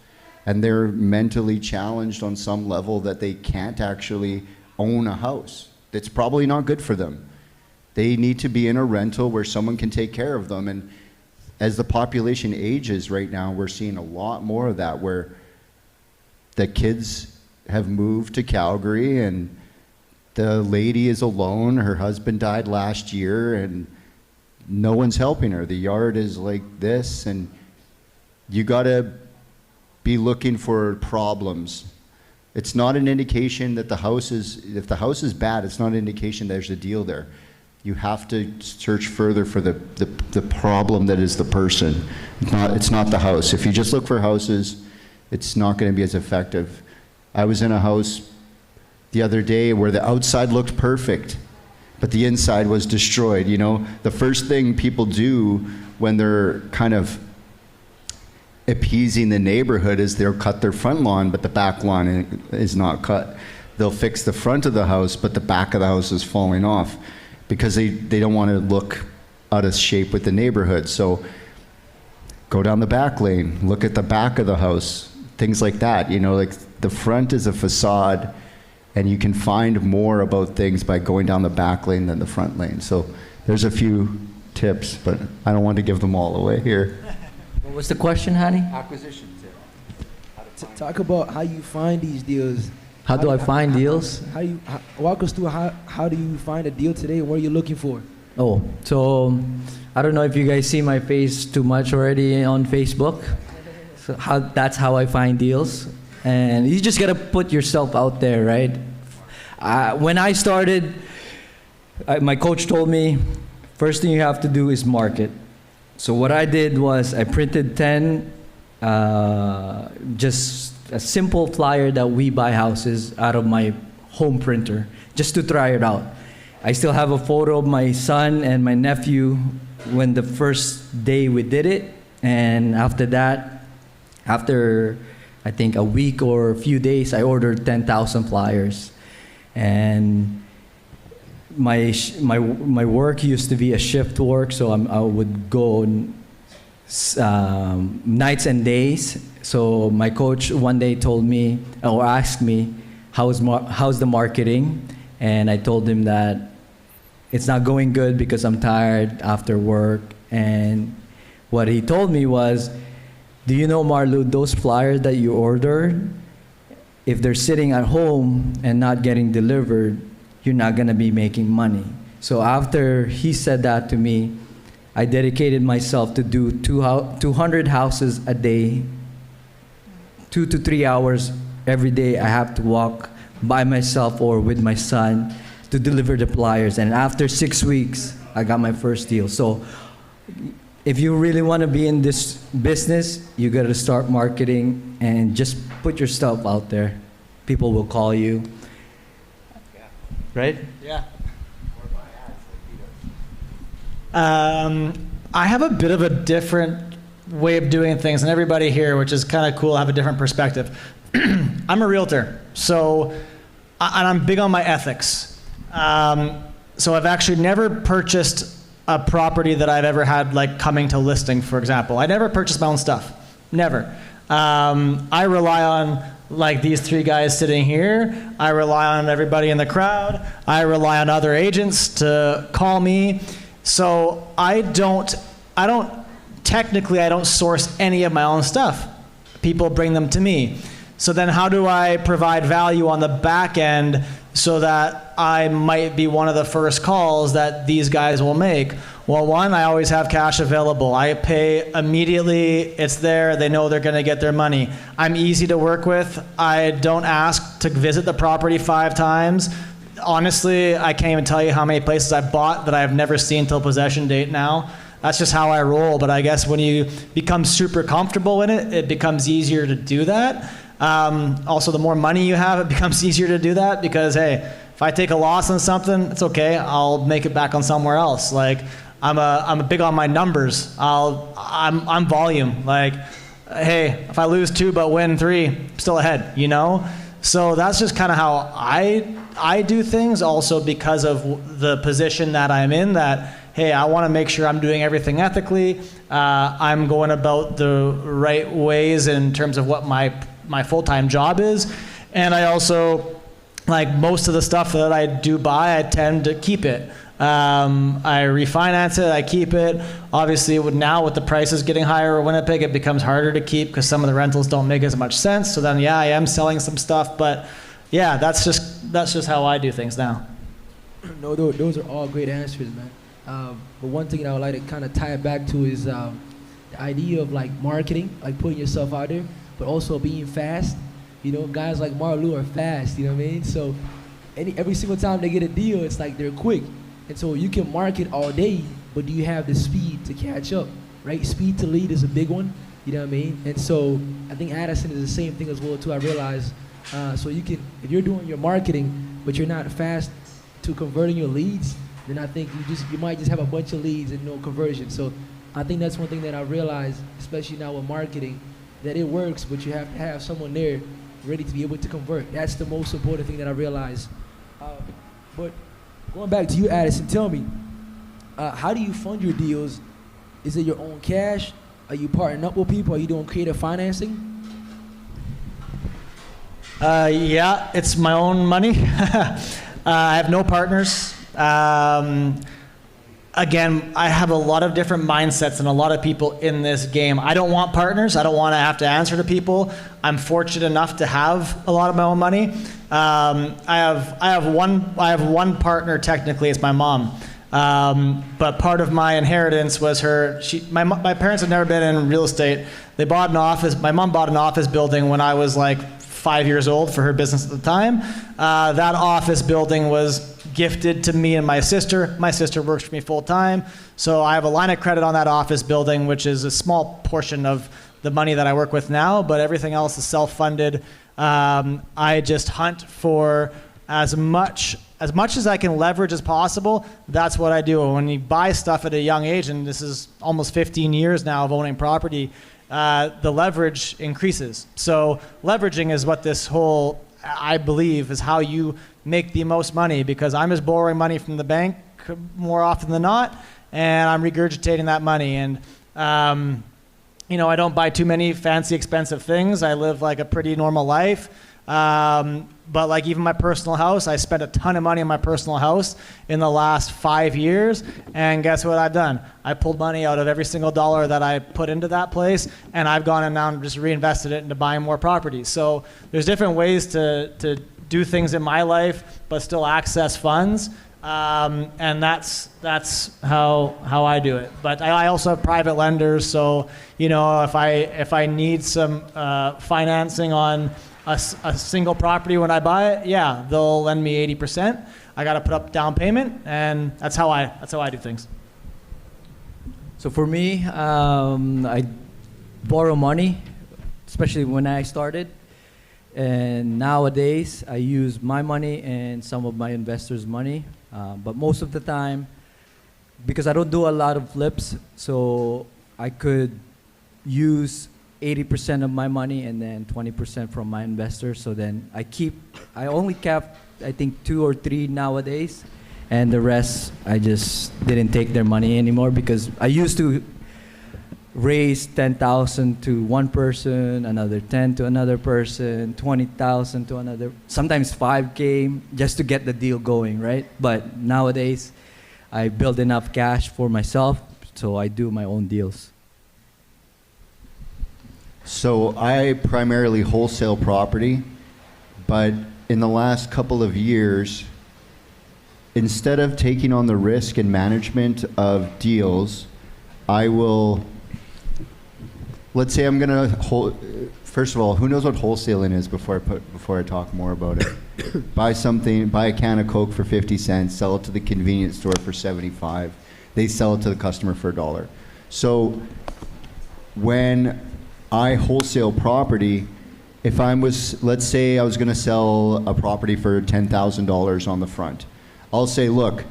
and they're mentally challenged on some level that they can't actually own a house. It's probably not good for them. They need to be in a rental where someone can take care of them. And as the population ages right now, we're seeing a lot more of that, where the kids have moved to Calgary and the lady is alone. Her husband died last year and no one's helping her. The yard is like this, and you gotta be looking for problems. It's not an indication that if the house is bad, it's not an indication there's a deal there. You have to search further for the problem that is the person. It's not the house. If you just look for houses, it's not gonna be as effective. I was in a house the other day where the outside looked perfect, but the inside was destroyed. The first thing people do when they're kind of appeasing the neighborhood is they'll cut their front lawn, but the back lawn is not cut. They'll fix the front of the house, but the back of the house is falling off because they don't want to look out of shape with the neighborhood. So go down the back lane, look at the back of the house, things like that. Like the front is a facade, and you can find more about things by going down the back lane than the front lane. So there's a few tips, but I don't want to give them all away here.
What was the question, Hanny?
Acquisitions.
Talk about how you find these deals.
How do I find deals?
Walk us through how do you find a deal today, and what are you looking for?
Oh, so I don't know if you guys see my face too much already on Facebook. So that's how I find deals. And you just gotta put yourself out there, right? When I started, my coach told me, first thing you have to do is market. So what I did was I printed 10, just a simple flyer that we buy houses out of my home printer, just to try it out. I still have a photo of my son and my nephew when the first day we did it, and after that, After, I think, a week or a few days, I ordered 10,000 flyers. And my work used to be a shift work, so I would go nights and days. So my coach one day told me, or asked me, how's the marketing? And I told him that it's not going good because I'm tired after work. And what he told me was, do you know, Marlu, those flyers that you ordered, if they're sitting at home and not getting delivered, you're not gonna be making money. So after he said that to me, I dedicated myself to do 200 houses a day, 2 to 3 hours every day. I have to walk by myself or with my son to deliver the flyers. And after 6 weeks, I got my first deal. So if you really want to be in this business, you got to start marketing and just put your stuff out there. People will call you. Right?
Yeah. I have a bit of a different way of doing things than everybody here, which is kind of cool. I have a different perspective. I'm a realtor, so, and I'm big on my ethics. So I've actually never purchased a property that I've ever had like coming to listing, for example. I never purchased my own stuff, never. I rely on like these three guys sitting here. I rely on everybody in the crowd. I rely on other agents to call me. So I don't source any of my own stuff. People bring them to me. So then how do I provide value on the back end so that I might be one of the first calls that these guys will make? Well, one, I always have cash available. I pay immediately, it's there, they know they're gonna get their money. I'm easy to work with. I don't ask to visit the property 5 times. Honestly, I can't even tell you how many places I've bought that I've never seen till possession date now. That's just how I roll, but I guess when you become super comfortable in it, it becomes easier to do that. Also, the more money you have, it becomes easier to do that because, hey, if I take a loss on something, it's okay. I'll make it back on somewhere else. Like, I'm a big on my numbers. I'm volume. Like, hey, if I lose 2 but win 3, I'm still ahead, you know? So that's just kind of how I do things, also because of the position that I'm in, that, hey, I want to make sure I'm doing everything ethically. I'm going about the right ways in terms of what my full-time job is. And I also, like most of the stuff that I do buy, I tend to keep it. I refinance it, I keep it. Obviously, now with the prices getting higher in Winnipeg, it becomes harder to keep because some of the rentals don't make as much sense. So then, yeah, I am selling some stuff, but yeah, that's just how I do things now.
No, those are all great answers, man. But one thing that I would like to kind of tie it back to is the idea of like marketing, like putting yourself out there, but also being fast. You know, guys like Marlu are fast, you know what I mean? So every single time they get a deal, it's like they're quick. And so you can market all day, but do you have the speed to catch up, right? Speed to lead is a big one, you know what I mean? And so I think Addison is the same thing as well too, I realize. So you can, if you're doing your marketing, but you're not fast to converting your leads, then I think you might just have a bunch of leads and no conversion. So I think that's one thing that I realized, especially now with marketing, that it works, but you have to have someone there ready to be able to convert. That's the most important thing that I realized. But going back to you, Addison, tell me, how do you fund your deals? Is it your own cash? Are you partnering up with people? Are you doing creative financing?
Yeah, it's my own money. I have no partners. Again, I have a lot of different mindsets and a lot of people in this game. I don't want partners. I don't want to have to answer to people. I'm fortunate enough to have a lot of my own money. I have one partner. Technically, it's my mom. But part of my inheritance was her. My parents had never been in real estate. They bought an office. My mom bought an office building when I was like 5 years old for her business at the time. That office building was gifted to me and my sister. My sister works for me full time. So I have a line of credit on that office building, which is a small portion of the money that I work with now, but everything else is self-funded. I just hunt for as much as I can leverage as possible. That's what I do. When you buy stuff at a young age, and this is almost 15 years now of owning property, the leverage increases. So leveraging is what this whole, I believe, is how you make the most money, because I'm just borrowing money from the bank more often than not, and I'm regurgitating that money. And I don't buy too many fancy, expensive things. I live like a pretty normal life. But like even my personal house, I spent a ton of money on my personal house in the last 5 years. And guess what I've done? I pulled money out of every single dollar that I put into that place, and I've gone and now just reinvested it into buying more properties. So there's different ways to do things in my life, but still access funds. And that's how I do it. But I also have private lenders, so if I need some financing on a single property when I buy it, yeah, they'll lend me 80%. I got to put up down payment, and that's how I do things.
So for me, I borrow money, especially when I started. And nowadays, I use my money and some of my investors' money. But most of the time, because I don't do a lot of flips, so I could use 80% of my money and then 20% from my investors. So then I only kept, I think, 2 or 3 nowadays. And the rest, I just didn't take their money anymore, because I used to raise 10,000 to one person, another 10 to another person, 20,000 to another, sometimes 5K just to get the deal going, right? But nowadays, I build enough cash for myself, so I do my own deals.
So I primarily wholesale property, but in the last couple of years, instead of taking on the risk and management of deals, I will, let's say I'm gonna first of all, who knows what wholesaling is before I talk more about it? Buy a can of Coke for 50 cents, sell it to the convenience store for 75. They sell it to the customer for $1. So when I wholesale property, if let's say I was gonna sell a property for $10,000 on the front, I'll say, look,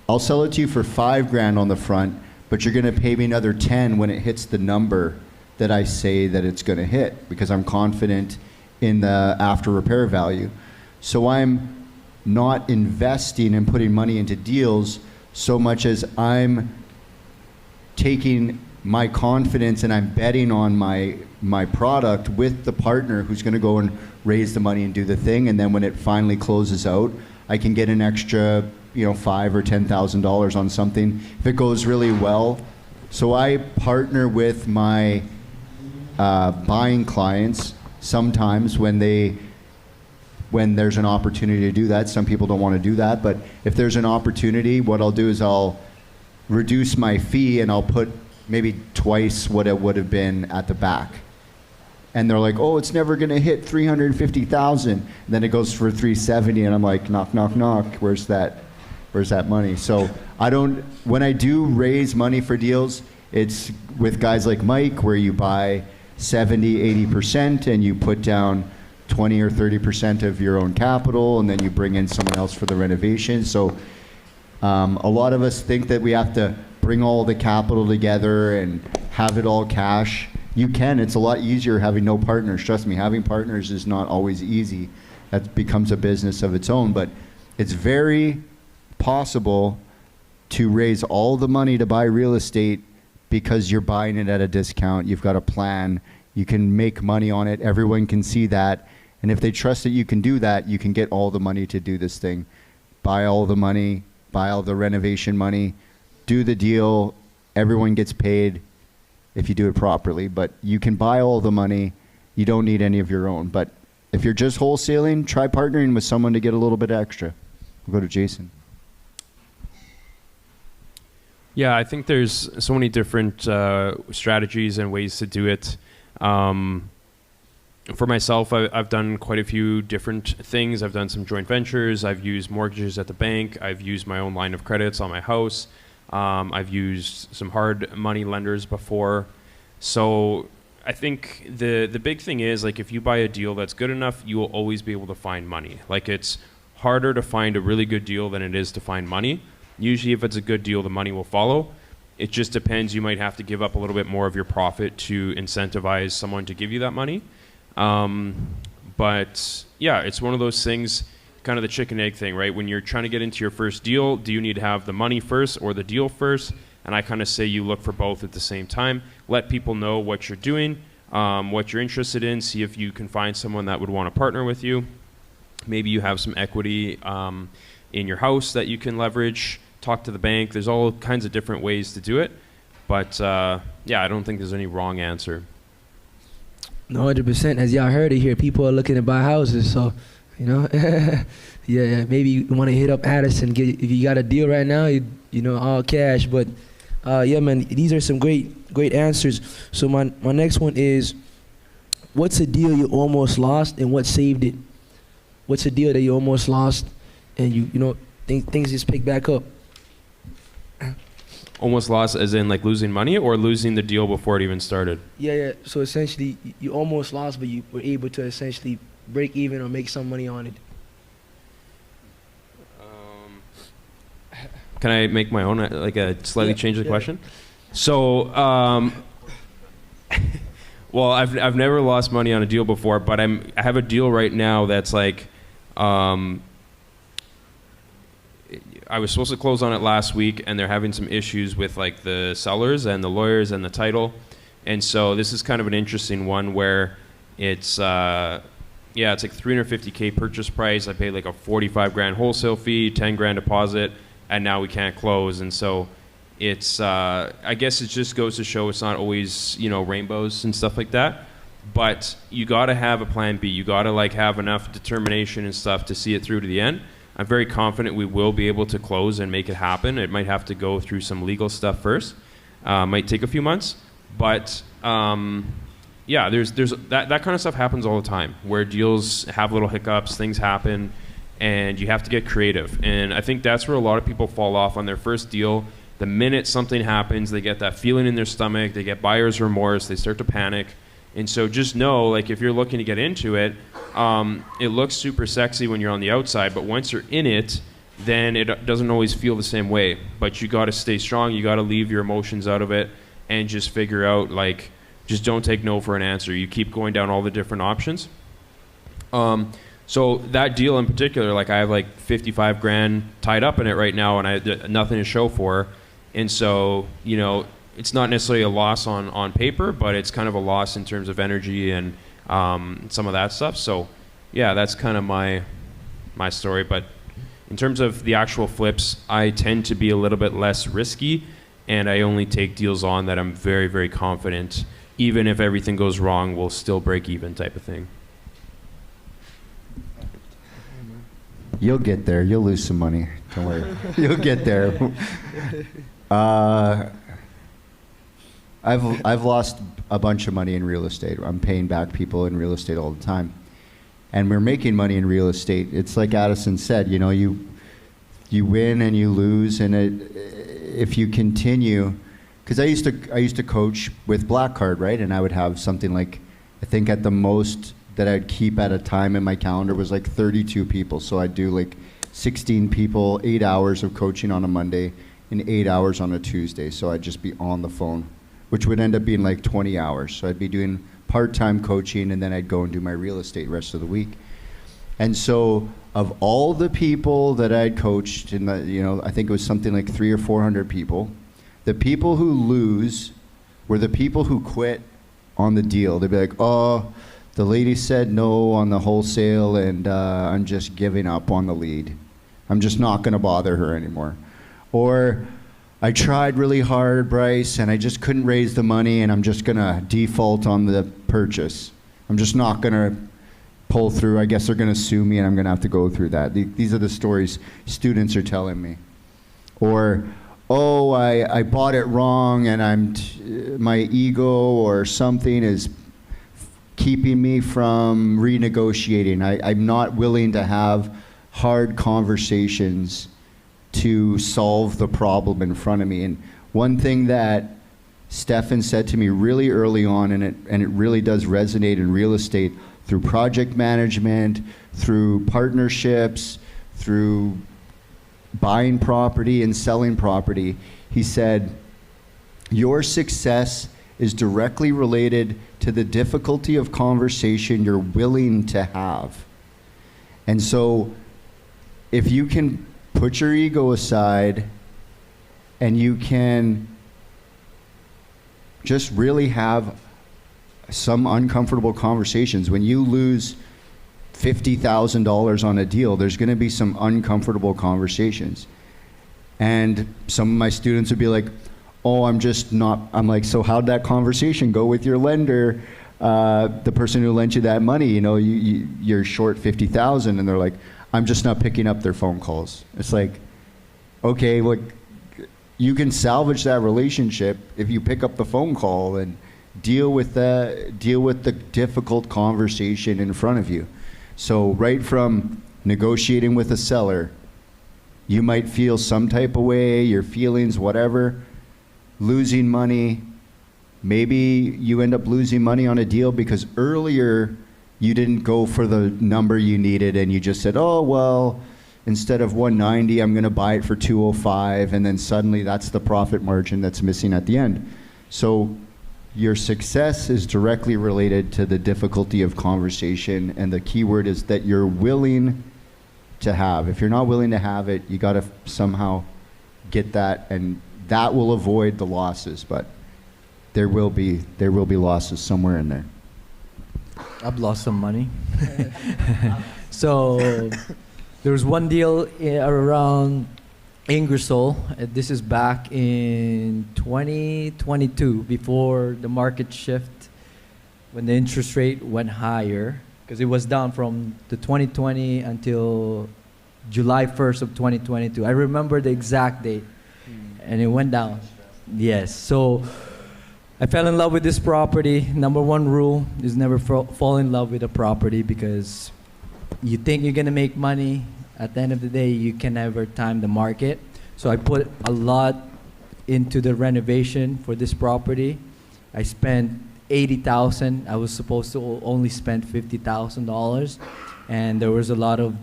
I'll sell it to you for $5,000 on the front, but you're gonna pay me another 10 when it hits the number that I say that it's going to hit, because I'm confident in the after repair value. So I'm not investing and putting money into deals so much as I'm taking my confidence and I'm betting on my product with the partner who's going to go and raise the money and do the thing. And then when it finally closes out, I can get an extra, $5,000 or $10,000 on something if it goes really well. So I partner with my buying clients sometimes when there's an opportunity to do that. Some people don't want to do that, but if there's an opportunity, what I'll do is I'll reduce my fee and I'll put maybe twice what it would have been at the back. And they're like, oh, it's never going to hit 350,000. Then it goes for 370, and I'm like, knock, knock, knock. Where's that money? So when I do raise money for deals, it's with guys like Mike, where you buy 70, 80%, and you put down 20 or 30% of your own capital, and then you bring in someone else for the renovation. So a lot of us think that we have to bring all the capital together and have it all cash. You can. It's a lot easier having no partners. Trust me, having partners is not always easy. That becomes a business of its own. But it's very possible to raise all the money to buy real estate because you're buying it at a discount. You've got a plan. You can make money on it. Everyone can see that. And if they trust that you can do that, you can get all the money to do this thing. Buy all the money, buy all the renovation money, do the deal. Everyone gets paid if you do it properly. But you can buy all the money. You don't need any of your own. But if you're just wholesaling, try partnering with someone to get a little bit extra. We'll go to Jason.
Yeah, I think there's so many different strategies and ways to do it. For myself, I've done quite a few different things. I've done some joint ventures. I've used mortgages at the bank. I've used my own line of credits on my house. I've used some hard money lenders before. So I think the big thing is, like, if you buy a deal that's good enough, you will always be able to find money. Like, it's harder to find a really good deal than it is to find money. Usually if it's a good deal, the money will follow. It just depends. You might have to give up a little bit more of your profit to incentivize someone to give you that money. But yeah, it's one of those things, kind of the chicken egg thing, right? When you're trying to get into your first deal, do you need to have the money first or the deal first? And I kind of say you look for both at the same time. Let people know what you're doing, what you're interested in. See if you can find someone that would want to partner with you. Maybe you have some equity in your house that you can leverage. Talk to the bank. There's all kinds of different ways to do it. But yeah, I don't think there's any wrong answer.
No, 100%. As y'all heard it here, people are looking to buy houses. So, you know, yeah, maybe you want to hit up Addison. If you got a deal right now, you know, all cash. But yeah, man, these are some great answers. So my next one is, what's a deal you almost lost and what saved it? What's a deal that you almost lost and you know things just pick back up?
Almost lost as in like losing money or losing the deal before it even started?
Yeah. So essentially, you almost lost, but you were able to essentially break even or make some money on it.
Can I make my own, like a slightly change the question? So, well, I've never lost money on a deal before, but I have a deal right now that's like, I was supposed to close on it last week, and they're having some issues with like the sellers and the lawyers and the title, and so this is kind of an interesting one where it's it's like $350K purchase price. I paid like a 45 grand wholesale fee, 10 grand deposit, and now we can't close. And so it's I guess it just goes to show it's not always, you know, rainbows and stuff like that. But you got to have a plan B. You got to like have enough determination and stuff to see it through to the end. I'm very confident we will be able to close and make it happen. It might have to go through some legal stuff first. Might take a few months, but yeah, there's that kind of stuff happens all the time where deals have little hiccups, things happen, and you have to get creative. And I think that's where a lot of people fall off on their first deal. The minute something happens, they get that feeling in their stomach, they get buyer's remorse, they start to panic. And so just know, like, if you're looking to get into it, it looks super sexy when you're on the outside, but once you're in it, then it doesn't always feel the same way. But you got to stay strong. You got to leave your emotions out of it and just figure out, like, just don't take no for an answer. You keep going down all the different options. So that deal in particular, like, I have like 55 grand tied up in it right now, and I have nothing to show for. And so, you know, it's not necessarily a loss on paper, but it's kind of a loss in terms of energy and some of that stuff. So yeah, that's kind of my story. But in terms of the actual flips, I tend to be a little bit less risky, and I only take deals on that I'm very, very confident, even if everything goes wrong, we'll still break even type of thing.
You'll get there. You'll lose some money. Don't worry. You'll get there. I've lost a bunch of money in real estate. I'm paying back people in real estate all the time. And we're making money in real estate. It's like Addison said, you know, you win and you lose, and if you continue, because I used to coach with Black Card, right? And I would have something like, I think at the most that I'd keep at a time in my calendar was like 32 people. So I'd do like 16 people, 8 hours of coaching on a Monday and 8 hours on a Tuesday. So I'd just be on the phone, which would end up being like 20 hours. So I'd be doing part-time coaching, and then I'd go and do my real estate rest of the week. And so of all the people that I'd coached, in the, you know, I think it was something like 300 or 400 people, the people who lose were the people who quit on the deal. They'd be like, oh, the lady said no on the wholesale, and I'm just giving up on the lead. I'm just not going to bother her anymore. Or I tried really hard, Bryce, and I just couldn't raise the money, and I'm just going to default on the purchase. I'm just not going to pull through. I guess they're going to sue me, and I'm going to have to go through that. These are the stories students are telling me. Or, oh, I bought it wrong, and my ego or something is keeping me from renegotiating. I'm not willing to have hard conversations to solve the problem in front of me. And one thing that Stefan said to me really early on, and it really does resonate in real estate, through project management, through partnerships, through buying property and selling property, he said, Your success is directly related to the difficulty of conversation you're willing to have. And so if you can put your ego aside and you can just really have some uncomfortable conversations. When you lose $50,000 on a deal, there's going to be some uncomfortable conversations. And some of my students would be like, oh, I'm like, so how'd that conversation go with your lender? The person who lent you that money, you're short 50,000, and they're like, I'm just not picking up their phone calls. It's like, okay, look, you can salvage that relationship if you pick up the phone call and deal with the difficult conversation in front of you. So right from negotiating with a seller, you might feel some type of way, your feelings, whatever, losing money. Maybe you end up losing money on a deal because earlier you didn't go for the number you needed and you just said, oh, well, instead of 190, I'm going to buy it for 205, and then suddenly that's the profit margin that's missing at the end. So your success is directly related to the difficulty of conversation, and the key word is that you're willing to have. If you're not willing to have it, you got to somehow get that, and that will avoid the losses, but there will be losses somewhere in there.
I've lost some money. So there was one deal around Ingersoll. This is back in 2022, before the market shift, when the interest rate went higher, because it was down from the 2020 until July 1st of 2022. I remember the exact date, and it went down. Yes, so I fell in love with this property. Number one rule is never fall in love with a property, because you think you're gonna make money. At the end of the day, you can never time the market. So I put a lot into the renovation for this property. I spent $80,000. I was supposed to only spend $50,000, and there was a lot of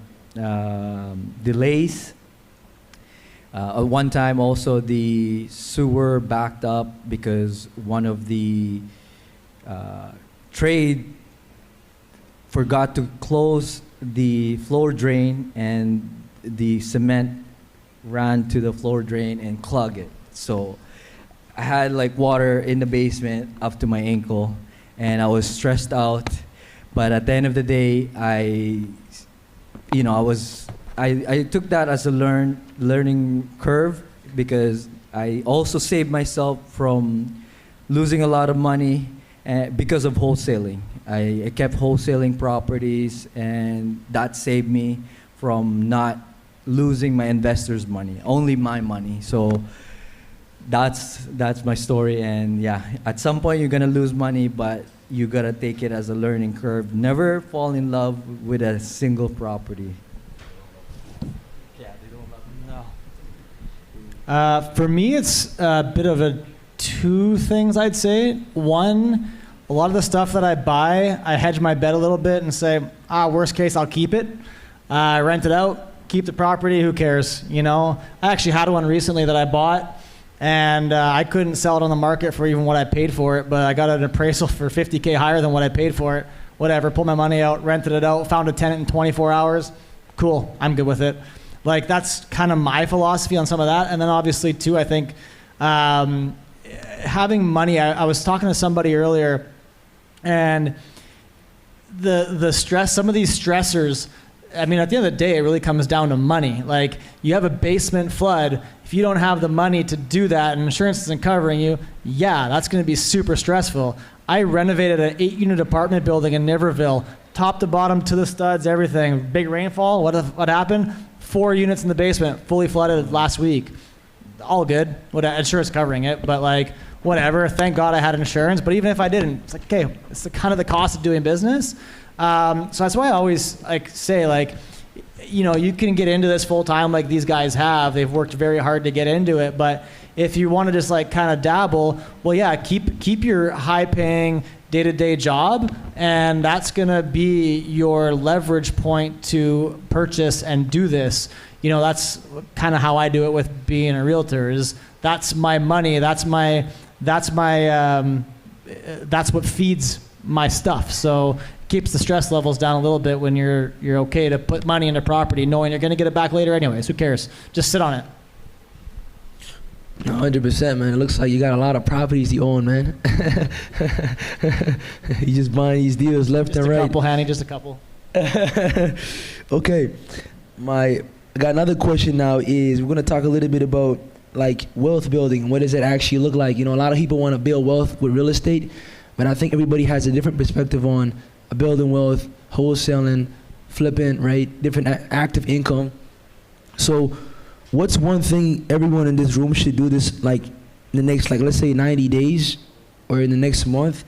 delays. At one time also the sewer backed up because one of the trade forgot to close the floor drain, and the cement ran to the floor drain and clogged it. So I had like water in the basement up to my ankle, and I was stressed out. But at the end of the day, I took that as a learning curve, because I also saved myself from losing a lot of money because of wholesaling. I kept wholesaling properties, and that saved me from not losing my investors' money, only my money. So that's my story. And yeah, at some point you're gonna lose money, but you gotta take it as a learning curve. Never fall in love with a single property.
For me, it's a bit of two things, I'd say. One, a lot of the stuff that I buy, I hedge my bet a little bit and say, worst case, I'll keep it. I rent it out, keep the property, who cares, I actually had one recently that I bought, and I couldn't sell it on the market for even what I paid for it, but I got an appraisal for $50K higher than what I paid for it. Whatever, pulled my money out, rented it out, found a tenant in 24 hours. Cool, I'm good with it. Like, that's kind of my philosophy on some of that. And then obviously too, I think having money, I was talking to somebody earlier, and the stress, some of these stressors, I mean, at the end of the day, it really comes down to money. Like, you have a basement flood. If you don't have the money to do that and insurance isn't covering you, yeah, that's going to be super stressful. I renovated an 8-unit apartment building in Niverville, top to bottom, to the studs, everything. Big rainfall, what happened? 4 units in the basement, fully flooded last week. All good. Insurance covering it, but like, whatever. Thank God I had insurance. But even if I didn't, it's like, okay, it's kind of the cost of doing business. So that's why I always say, you can get into this full time like these guys have. They've worked very hard to get into it. But if you want to just kind of dabble, well, yeah, keep your high paying day-to-day job, and that's going to be your leverage point to purchase and do this. That's kind of how I do it with being a realtor. Is that's my money, that's my that's what feeds my stuff. So keeps the stress levels down a little bit when you're okay to put money into property knowing you're going to get it back later anyways. Who cares? Just sit on it.
100%, man. It looks like you got a lot of properties you own, man. You just buying these deals left and right.
Just a couple, Hanny, just a couple.
Okay. I got another question now is we're going to talk a little bit about like wealth building. What does it actually look like? You know, a lot of people want to build wealth with real estate, but I think everybody has a different perspective on building wealth, wholesaling, flipping, right? Different active income. So what's one thing everyone in this room should do this like in the next, like let's say 90 days or in the next month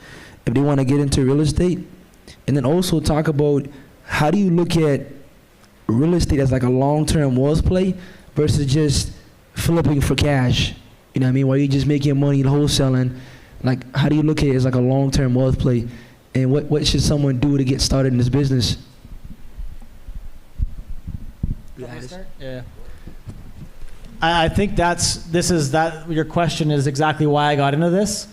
if they want to get into real estate? And then also talk about how do you look at real estate as like a long-term wealth play versus just flipping for cash? You know what I mean? While you're just making money wholesaling, like how do you look at it as like a long-term wealth play? And what should someone do to get started in this business?
Yeah. I think your question is exactly why I got into this.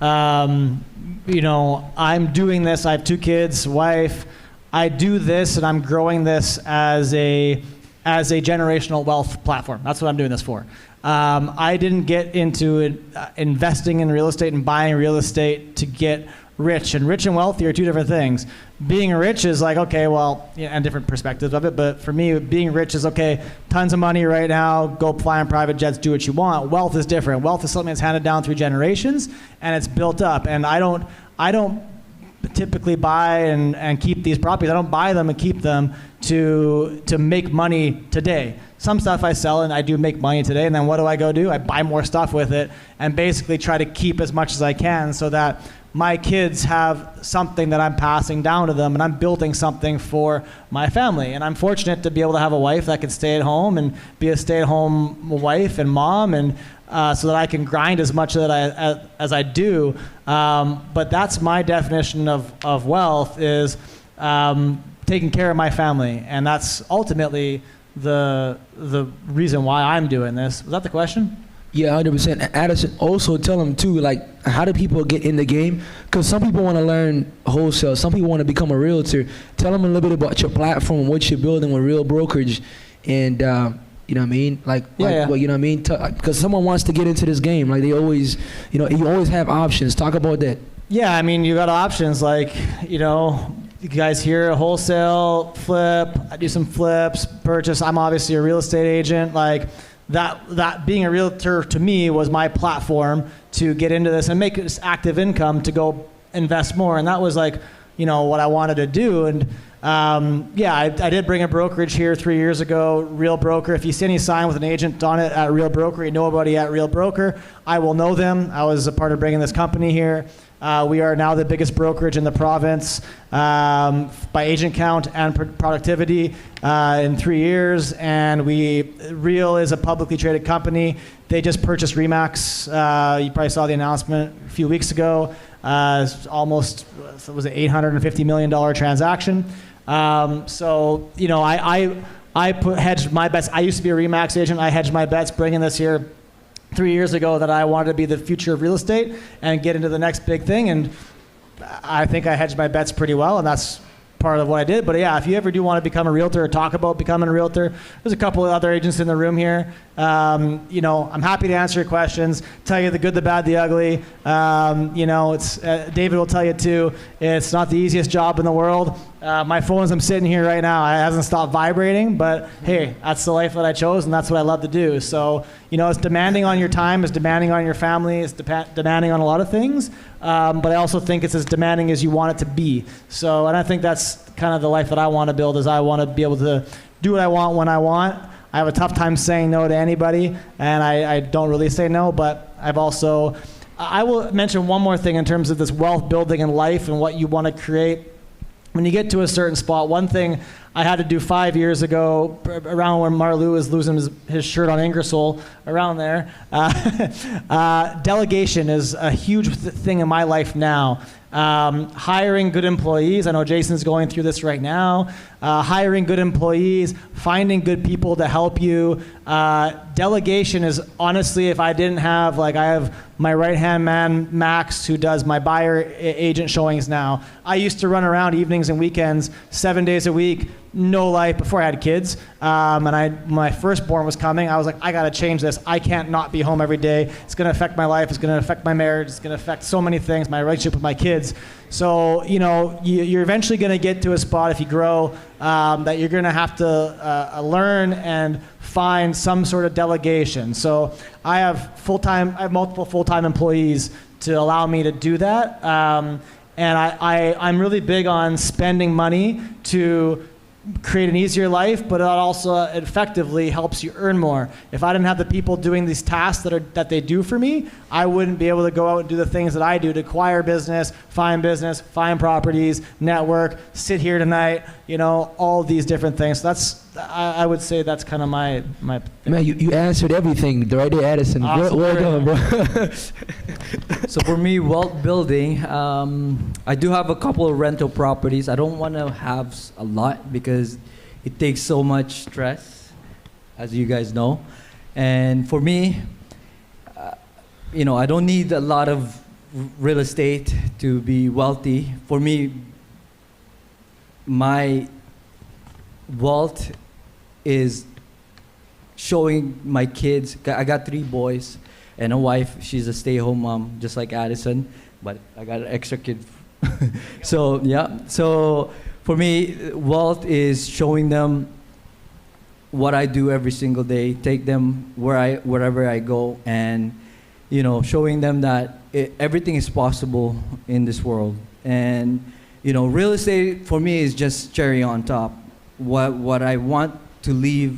You know, I'm doing this. I have 2 kids, wife. I do this, and I'm growing this as a generational wealth platform. That's what I'm doing this for. I didn't get into investing in real estate and buying real estate to get rich. And rich and wealthy are 2 different things. Being rich is like, okay, well, and different perspectives of it. But for me, being rich is, okay, tons of money right now, go fly on private jets, do what you want. Wealth is different. Wealth is something that's handed down through generations, and it's built up. And I don't typically buy and keep these properties. I don't buy them and keep them to make money today. Some stuff I sell and I do make money today, and then what do? I buy more stuff with it and basically try to keep as much as I can so that my kids have something that I'm passing down to them, and I'm building something for my family. And I'm fortunate to be able to have a wife that can stay at home and be a stay-at-home wife and mom, and so that I can grind as much as I do. But that's my definition of wealth is taking care of my family, and that's ultimately the reason why I'm doing this. Was that the question?
Yeah, 100%. Addison, also tell them too, like, how do people get in the game? Because some people want to learn wholesale. Some people want to become a realtor. Tell them a little bit about your platform, what you're building with Real Brokerage, and you know what I mean? Well, you know what I mean? Because someone wants to get into this game. Like, they always, you know, you always have options. Talk about that.
Yeah, I mean, you got options like, you know, you guys here, wholesale, flip. I do some flips, purchase. I'm obviously a real estate agent. Like, that being a realtor to me was my platform to get into this and make this active income to go invest more. And that was like, you know, what I wanted to do. And I did bring a brokerage here 3 years ago, Real Broker. If you see any sign with an agent on it at Real Broker, you know anybody at Real Broker, I will know them. I was a part of bringing this company here. We are now the biggest brokerage in the province by agent count and productivity in 3 years. And Real is a publicly traded company. They just purchased Remax. You probably saw the announcement a few weeks ago. Almost, it was an $850 million transaction. So, you know, I hedged my bets. I used to be a Remax agent. I hedged my bets bringing this here 3 years ago that I wanted to be the future of real estate and get into the next big thing. And I think I hedged my bets pretty well, and that's part of what I did. But yeah, if you ever do want to become a realtor or talk about becoming a realtor, there's a couple of other agents in the room here. You know, I'm happy to answer your questions, tell you the good, the bad, the ugly. You know, it's David will tell you too, it's not the easiest job in the world. My phone as I'm sitting here right now, it hasn't stopped vibrating, but hey, that's the life that I chose, and that's what I love to do. So, you know, it's demanding on your time, it's demanding on your family, it's demanding on a lot of things, but I also think it's as demanding as you want it to be. So, and I think that's kind of the life that I want to build, is I want to be able to do what I want when I want. I have a tough time saying no to anybody, and I don't really say no, but I will mention one more thing in terms of this wealth building in life and what you want to create. When you get to a certain spot, one thing I had to do 5 years ago, around when Merilles was losing his shirt on Ingersoll, around there, delegation is a huge thing in my life now. hiring good employees. I know Jason's going through this right now. Hiring good employees, finding good people to help you. Delegation is honestly, if I didn't have, like I have my right-hand man, Max, who does my buyer agent showings now. I used to run around evenings and weekends, 7 days a week, no life before I had kids. And my firstborn was coming. I was like, I got to change this. I can't not be home every day. It's going to affect my life. It's going to affect my marriage. It's going to affect so many things, my relationship with my kids. So, you're eventually going to get to a spot if you grow that you're going to have to learn and find some sort of delegation. So I have multiple full-time employees to allow me to do that. And I'm really big on spending money to create an easier life, but it also effectively helps you earn more. If I didn't have the people doing these tasks that they do for me, I wouldn't be able to go out and do the things that I do to acquire business, find properties, network, sit here tonight, all these different things. So I would say that's kind of my
Man, you answered everything right there, Addison.
Awesome.
Well done, bro.
So for me, wealth building, I do have a couple of rental properties. I don't want to have a lot because it takes so much stress, as you guys know. And for me, I don't need a lot of real estate to be wealthy. For me, my wealth is showing my kids. I got 3 boys and a wife. She's a stay-at-home mom, just like Addison, but I got an extra kid. So yeah. So for me, wealth is showing them what I do every single day. Take them wherever I go, and showing them that everything is possible in this world. And real estate for me is just cherry on top. What I want to leave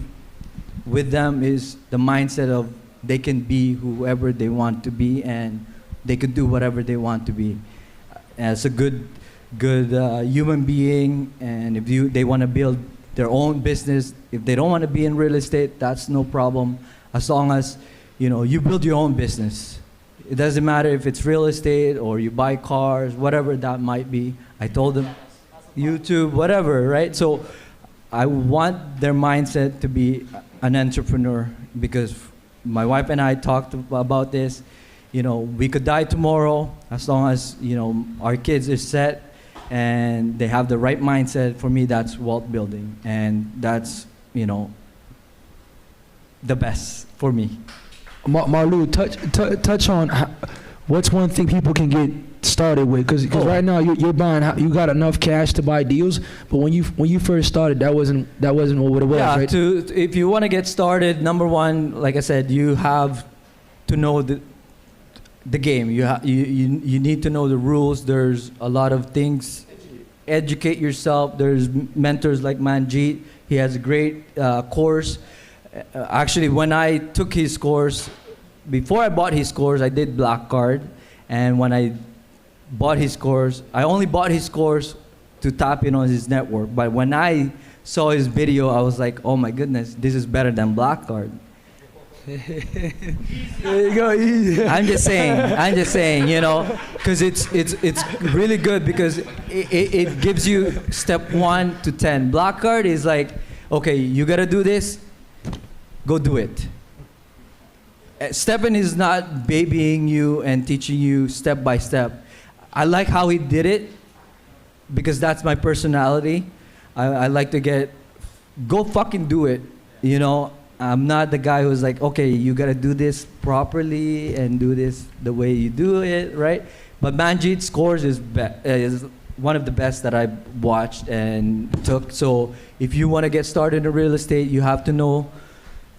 with them is the mindset of they can be whoever they want to be, and they can do whatever they want to be as a good human being. And if they want to build their own business, if they don't want to be in real estate, that's no problem, as long as you build your own business. It doesn't matter if it's real estate or you buy cars, whatever that might be. I told them YouTube, whatever, right? So I want their mindset to be an entrepreneur, because my wife and I talked about this. We could die tomorrow, as long as our kids are set and they have the right mindset. For me, that's wealth building, and that's the best for me.
Marlou, touch on what's one thing people can get started with, because right now you're buying, you got enough cash to buy deals, but when you first started, that wasn't what it was, right?
If you want to get started, number one, like I said, you have to know the game. You need to know the rules. There's a lot of things. Educate yourself. There's mentors like Manjeet. He has a great course. Actually, when I took his course, before I bought his course, I did Black Card, and when I bought his course, I only bought his course to tap in on his network. But when I saw his video, I was like, oh my goodness, this is better than Black Card.
There you go.
I'm just saying, because it's really good, because it gives you step 1 to 10. Black Card is like, okay, you gotta do this, go do it. Stephen is not babying you and teaching you step by step. I like how he did it, because that's my personality. I like to go fucking do it, I'm not the guy who's like, okay, you gotta do this properly and do this the way you do it, right? But Manjeet's course is one of the best that I watched and took. So if you want to get started in real estate, you have to know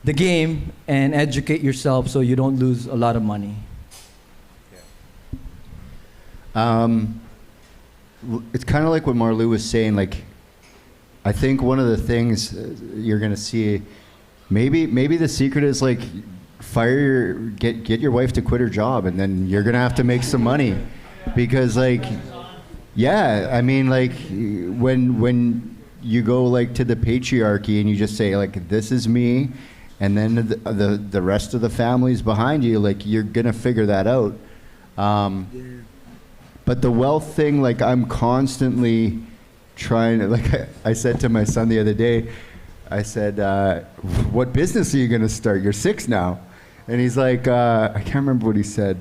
the game and educate yourself so you don't lose a lot of money.
It's kind of like what Marlou was saying. Like, I think one of the things you're gonna see, maybe the secret is like get your wife to quit her job, and then you're gonna have to make some money, because like, yeah, I mean, like when you go like to the patriarchy and you just say like, this is me, and then the rest of the family's behind you, like you're gonna figure that out. But the wealth thing, like I'm constantly trying to, like I said to my son the other day, I said, what business are you going to start? You're 6 now. And he's like, I can't remember what he said.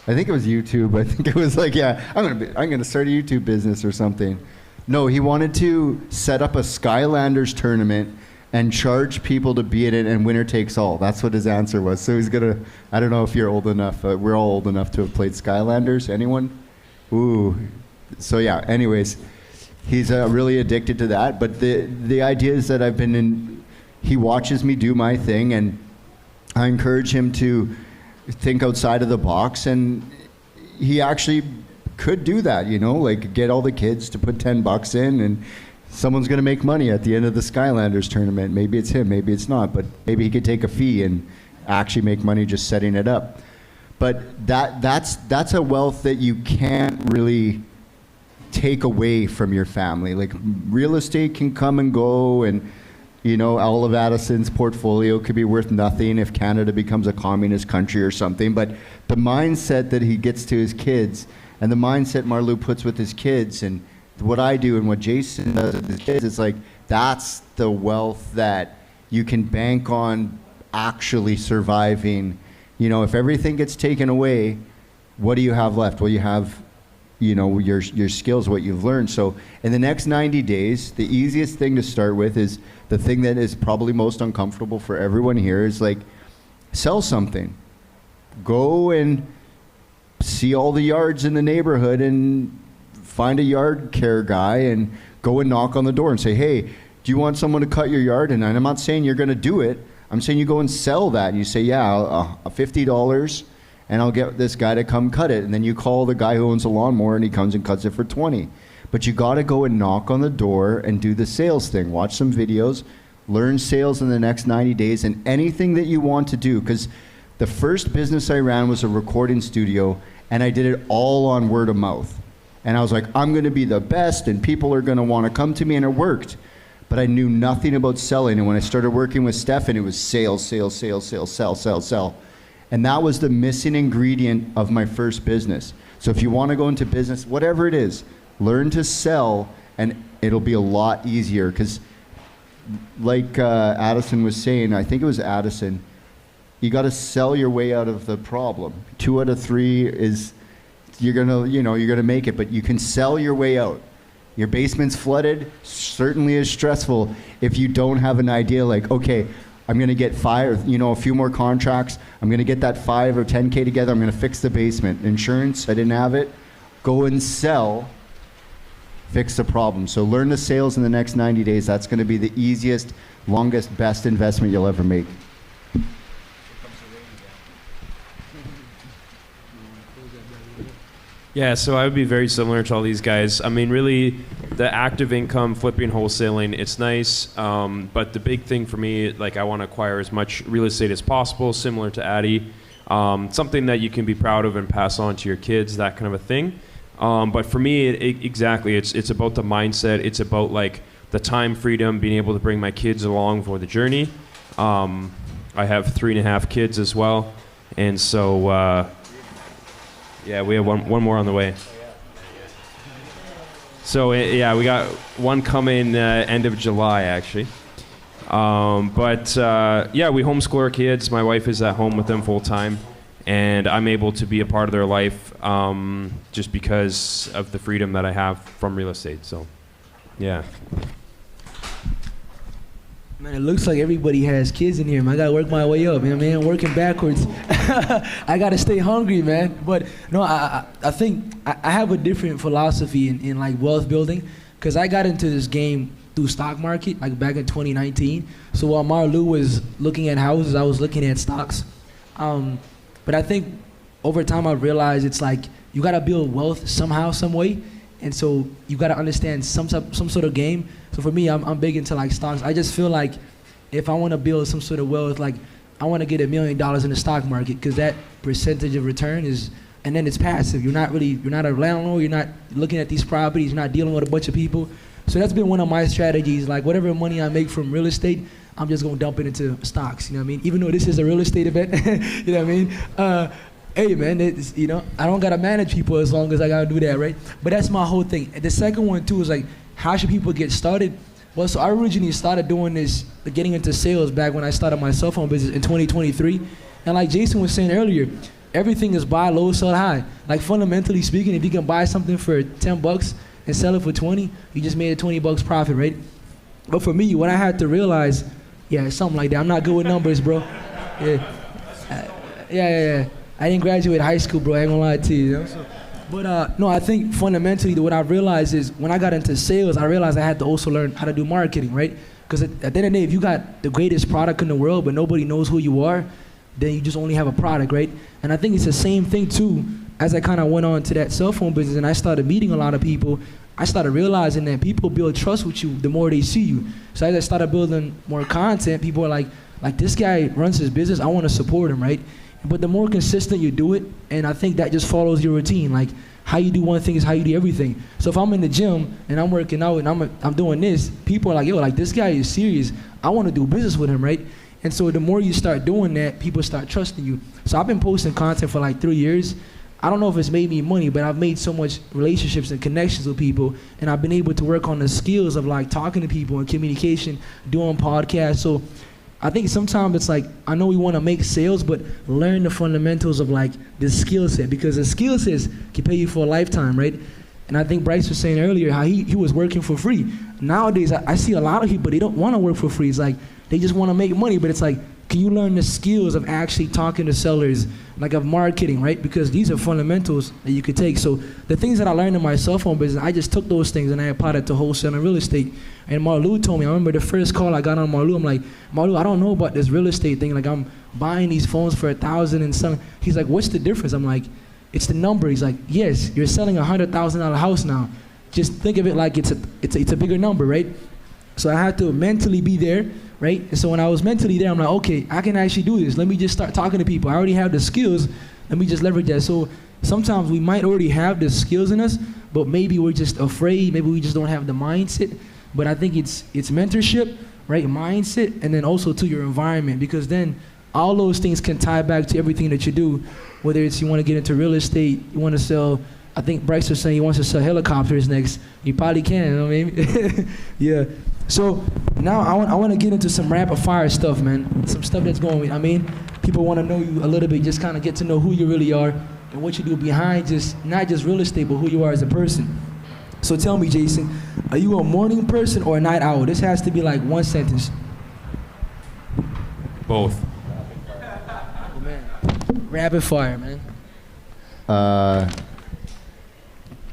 I think it was YouTube. I think it was like, yeah, I'm going to start a YouTube business or something. No, he wanted to set up a Skylanders tournament and charge people to be in it, and winner takes all. That's what his answer was. So he's going to, I don't know if you're old enough. We're all old enough to have played Skylanders. Anyone? Ooh. So yeah, anyways, he's really addicted to that. But the idea is that he watches me do my thing, and I encourage him to think outside of the box, and he actually could do that, you know, like get all the kids to put $10 in, and someone's going to make money at the end of the Skylanders tournament. Maybe it's him, maybe it's not, but maybe he could take a fee and actually make money just setting it up. But that's a wealth that you can't really take away from your family. Like real estate can come and go, and you know, all of Addison's portfolio could be worth nothing if Canada becomes a communist country or something. But the mindset that he gets to his kids, and the mindset Marlou puts with his kids, and what I do and what Jason does with his kids, it's like that's the wealth that you can bank on actually surviving. You know, if everything gets taken away, what do you have left? Well, you have, you know, your skills, what you've learned. So in the next 90 days, the easiest thing to start with is the thing that is probably most uncomfortable for everyone here is like sell something. Go and see all the yards in the neighborhood and find a yard care guy and go and knock on the door and say, hey, do you want someone to cut your yard? And I'm not saying you're going to do it. I'm saying you go and sell that. And you say, yeah, $50 and I'll get this guy to come cut it. And then you call the guy who owns a lawnmower and he comes and cuts it for 20. But you got to go and knock on the door and do the sales thing. Watch some videos, learn sales in the next 90 days, and anything that you want to do. Because the first business I ran was a recording studio, and I did it all on word of mouth. And I was like, I'm going to be the best, and people are going to want to come to me, and it worked. But I knew nothing about selling. And when I started working with Stefan, it was sales, sales, sales, sales, sell, sell, sell. And that was the missing ingredient of my first business. So if you want to go into business, whatever it is, learn to sell, and it'll be a lot easier. Because like Addison was saying, I think it was Addison, you got to sell your way out of the problem. 2 out of 3 is you're gonna make it, but you can sell your way out. Your basement's flooded, certainly is stressful if you don't have an idea like, okay, I'm gonna get a few more contracts, I'm gonna get that 5 or 10K together, I'm gonna fix the basement. Insurance, I didn't have it. Go and sell, fix the problem. So learn the sales in the next 90 days. That's gonna be the easiest, longest, best investment you'll ever make.
Yeah, so I would be very similar to all these guys. I mean, really, the active income, flipping, wholesaling, it's nice. But the big thing for me, like I want to acquire as much real estate as possible, similar to Addie. Something that you can be proud of and pass on to your kids, that kind of a thing. But for me, exactly, it's about the mindset. It's about like the time freedom, being able to bring my kids along for the journey. I have 3.5 kids as well. And so... yeah, we have one more on the way. So yeah, we got one coming end of July actually. Yeah, we homeschool our kids. My wife is at home with them full time, and I'm able to be a part of their life just because of the freedom that I have from real estate. So, yeah.
Man, it looks like everybody has kids in here, man. I gotta work my way up, man. Working backwards. I gotta stay hungry, man. But no, I think I have a different philosophy in like wealth building, because I got into this game through stock market, like back in 2019. So while Marlou was looking at houses, I was looking at stocks. But I think over time I realized it's like you gotta build wealth somehow, some way. And so you got to understand some sort of game. So for me, I'm big into like stocks. I just feel like if I want to build some sort of wealth, like I want to get $1 million in the stock market, because that percentage of return is, and then it's passive. You're not a landlord. You're not looking at these properties. You're not dealing with a bunch of people. So that's been one of my strategies. Like whatever money I make from real estate, I'm just going to dump it into stocks. You know what I mean? Even though this is a real estate event, you know what I mean? Hey man, it's, you know, I don't gotta manage people as long as I gotta do that, right? But that's my whole thing. And the second one too is like, how should people get started? Well, so I originally started doing this, getting into sales back when I started my cell phone business in 2023. And like Jason was saying earlier, everything is buy low, sell high. Like fundamentally speaking, if you can buy something for $10 and sell it for 20, you just made a $20 profit, right? But for me, what I had to realize, yeah, something like that. I'm not good with numbers, bro. Yeah. I didn't graduate high school, bro. I ain't gonna lie to you. You know? So, but no, I think fundamentally what I realized is when I got into sales, I realized I had to also learn how to do marketing, right? Because at the end of the day, if you got the greatest product in the world but nobody knows who you are, then you just only have a product, right? And I think it's the same thing too. As I kind of went on to that cell phone business and I started meeting a lot of people, I started realizing that people build trust with you the more they see you. So as I started building more content, people are like this guy runs his business, I want to support him, right? But the more consistent you do it, and I think that just follows your routine. Like how you do one thing is how you do everything. So if I'm in the gym and I'm working out and I'm doing this, people are like, yo, like this guy is serious. I want to do business with him, right? And so the more you start doing that, people start trusting you. So I've been posting content for like 3 years. I don't know if it's made me money, but I've made so much relationships and connections with people, and I've been able to work on the skills of like talking to people and communication, doing podcasts. So I think sometimes it's like, I know we want to make sales, but learn the fundamentals of like the skill set, because the skill sets can pay you for a lifetime, right? And I think Bryce was saying earlier how he was working for free. Nowadays, I see a lot of people, they don't want to work for free. It's like, they just want to make money, but it's like, can you learn the skills of actually talking to sellers, like of marketing, right? Because these are fundamentals that you could take. So the things that I learned in my cell phone business, I just took those things and I applied it to wholesale and real estate. And Marlou told me, I remember the first call I got on Marlou, I'm like, Marlou, I don't know about this real estate thing. Like I'm buying these phones for $1,000 and something. He's like, what's the difference? I'm like, it's the number. He's like, yes, you're selling a $100,000 house now. Just think of it like it's a bigger number, right? So I had to mentally be there, right? And so when I was mentally there, I'm like, okay, I can actually do this. Let me just start talking to people. I already have the skills. Let me just leverage that. So sometimes we might already have the skills in us, but maybe we're just afraid. Maybe we just don't have the mindset. But I think it's mentorship, right? Mindset, and then also to your environment, because then all those things can tie back to everything that you do, whether it's you want to get into real estate, you want to sell, I think Bryce was saying he wants to sell helicopters next. You probably can, you know what I mean? Yeah. So now I want to get into some rapid fire stuff, man. Some stuff that's going, I mean, people want to know you a little bit, just kind of get to know who you really are and what you do behind just, not just real estate, but who you are as a person. So tell me, Jason, are you a morning person or a night owl? This has to be like one sentence.
Both.
Oh, man. Rapid fire, man.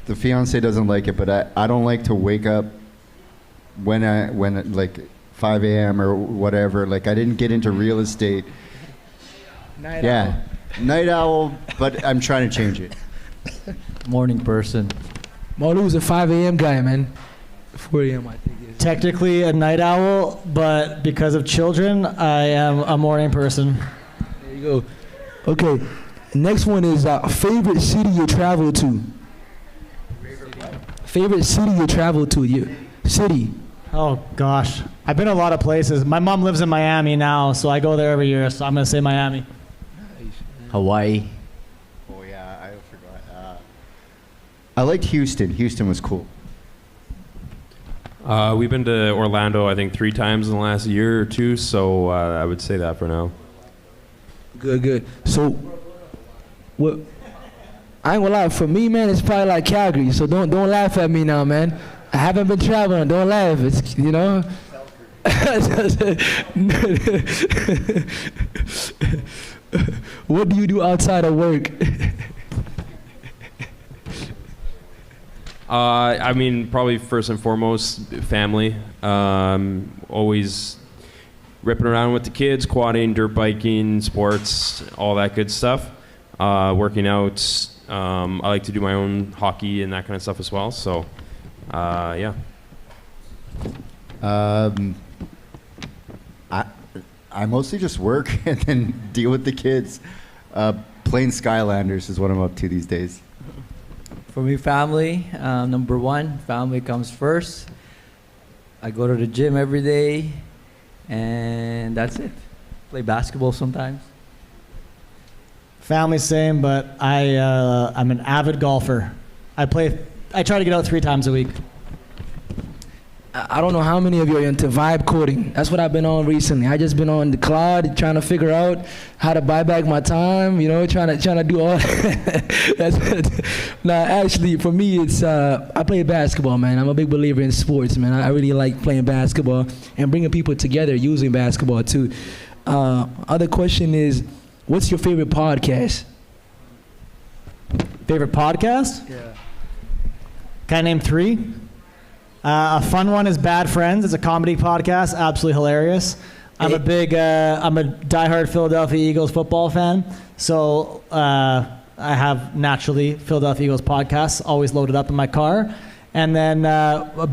The fiance doesn't like it, but I don't like to wake up when like 5 a.m. or whatever. Like I didn't get into real estate.
Night owl.
Night owl, but I'm trying to change it.
Morning person.
Marlou's a 5 a.m. guy, man. 4 a.m. I think it is.
Technically a night owl, but because of children, I am a morning person.
There you go. Okay, next one is favorite city you travel to. Favorite city you travel to, city.
Oh gosh, I've been a lot of places. My mom lives in Miami now, so I go there every year, so I'm gonna say Miami.
Hawaii. Oh yeah, I forgot. I liked Houston. Houston was cool.
We've been to Orlando, I think, 3 times in the last year or 2, so I would say that for now.
Good. So, what? I ain't gonna lie. For me, man, it's probably like Calgary. So don't laugh at me now, man. I haven't been traveling. Don't laugh. It's, you know. What do you do outside of work?
I mean, probably first and foremost, family. Always ripping around with the kids, quadding, dirt biking, sports, all that good stuff. Working out. I like to do my own hockey and that kind of stuff as well. So, yeah.
I mostly just work and then deal with the kids. Playing Skylanders is what I'm up to these days.
For me, family, number one, family comes first. I go to the gym every day, and that's it. Play basketball sometimes.
Family same, but I'm an avid golfer. I try to get out 3 times a week.
I don't know how many of you are into vibe coding. That's what I've been on recently. I just been on the cloud trying to figure out how to buy back my time, trying to do all Nah, actually, for me, it's, I play basketball, man. I'm a big believer in sports, man. I really like playing basketball and bringing people together using basketball, too. Other question is, what's your favorite podcast?
Favorite podcast?
Yeah.
Can I name 3? A fun one is Bad Friends. It's a comedy podcast, absolutely hilarious. I'm a diehard Philadelphia Eagles football fan, so I have naturally Philadelphia Eagles podcasts always loaded up in my car. And then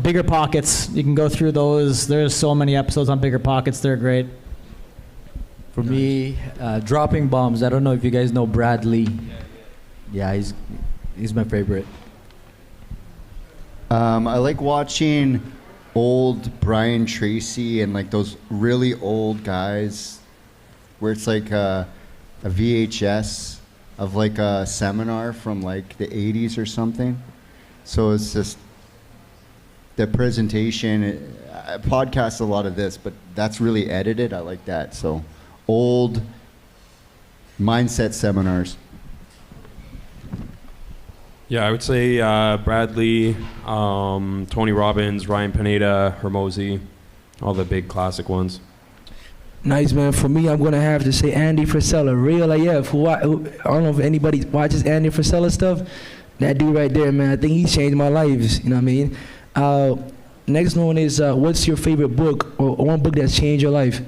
Bigger Pockets, you can go through those. There's so many episodes on Bigger Pockets, they're great.
For me, Dropping Bombs. I don't know if you guys know Bradley. Yeah, he's my favorite.
I like watching old Brian Tracy and like those really old guys where it's like a VHS of like a seminar from like the 80s or something. So it's just the presentation. I podcast a lot of this, but that's really edited. I like that. So old mindset seminars.
Yeah, I would say Bradley, Tony Robbins, Ryan Pineda, Hermosi, all the big classic ones.
Nice, man. For me, I'm going to have to say Andy Frisella, real AF. I don't know if anybody watches Andy Frisella stuff. That dude right there, man, I think he's changed my life, you know what I mean? Next one is, what's your favorite book or one book that's changed your life?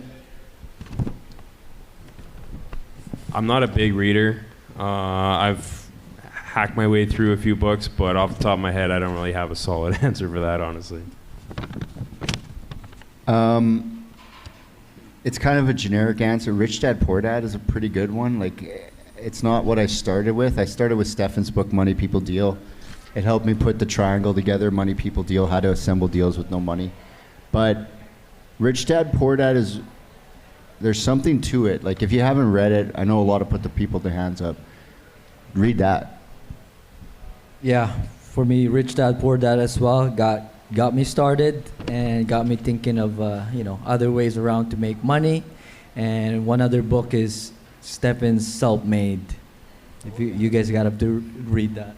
I'm not a big reader. I've hacked my way through a few books, but off the top of my head, I don't really have a solid answer for that, honestly.
It's kind of a generic answer. Rich Dad Poor Dad is a pretty good one. Like, it's not what I started with. I started with Stefan's book, Money, People, Deal. It helped me put the triangle together, Money, People, Deal, how to assemble deals with no money. But Rich Dad Poor Dad there's something to it. Like, if you haven't read it, I know a lot of put the people their hands up. Read that.
Yeah, for me, Rich Dad Poor Dad as well got me started and got me thinking of other ways around to make money. And one other book is Stefan's Self-Made. If you guys got to read that.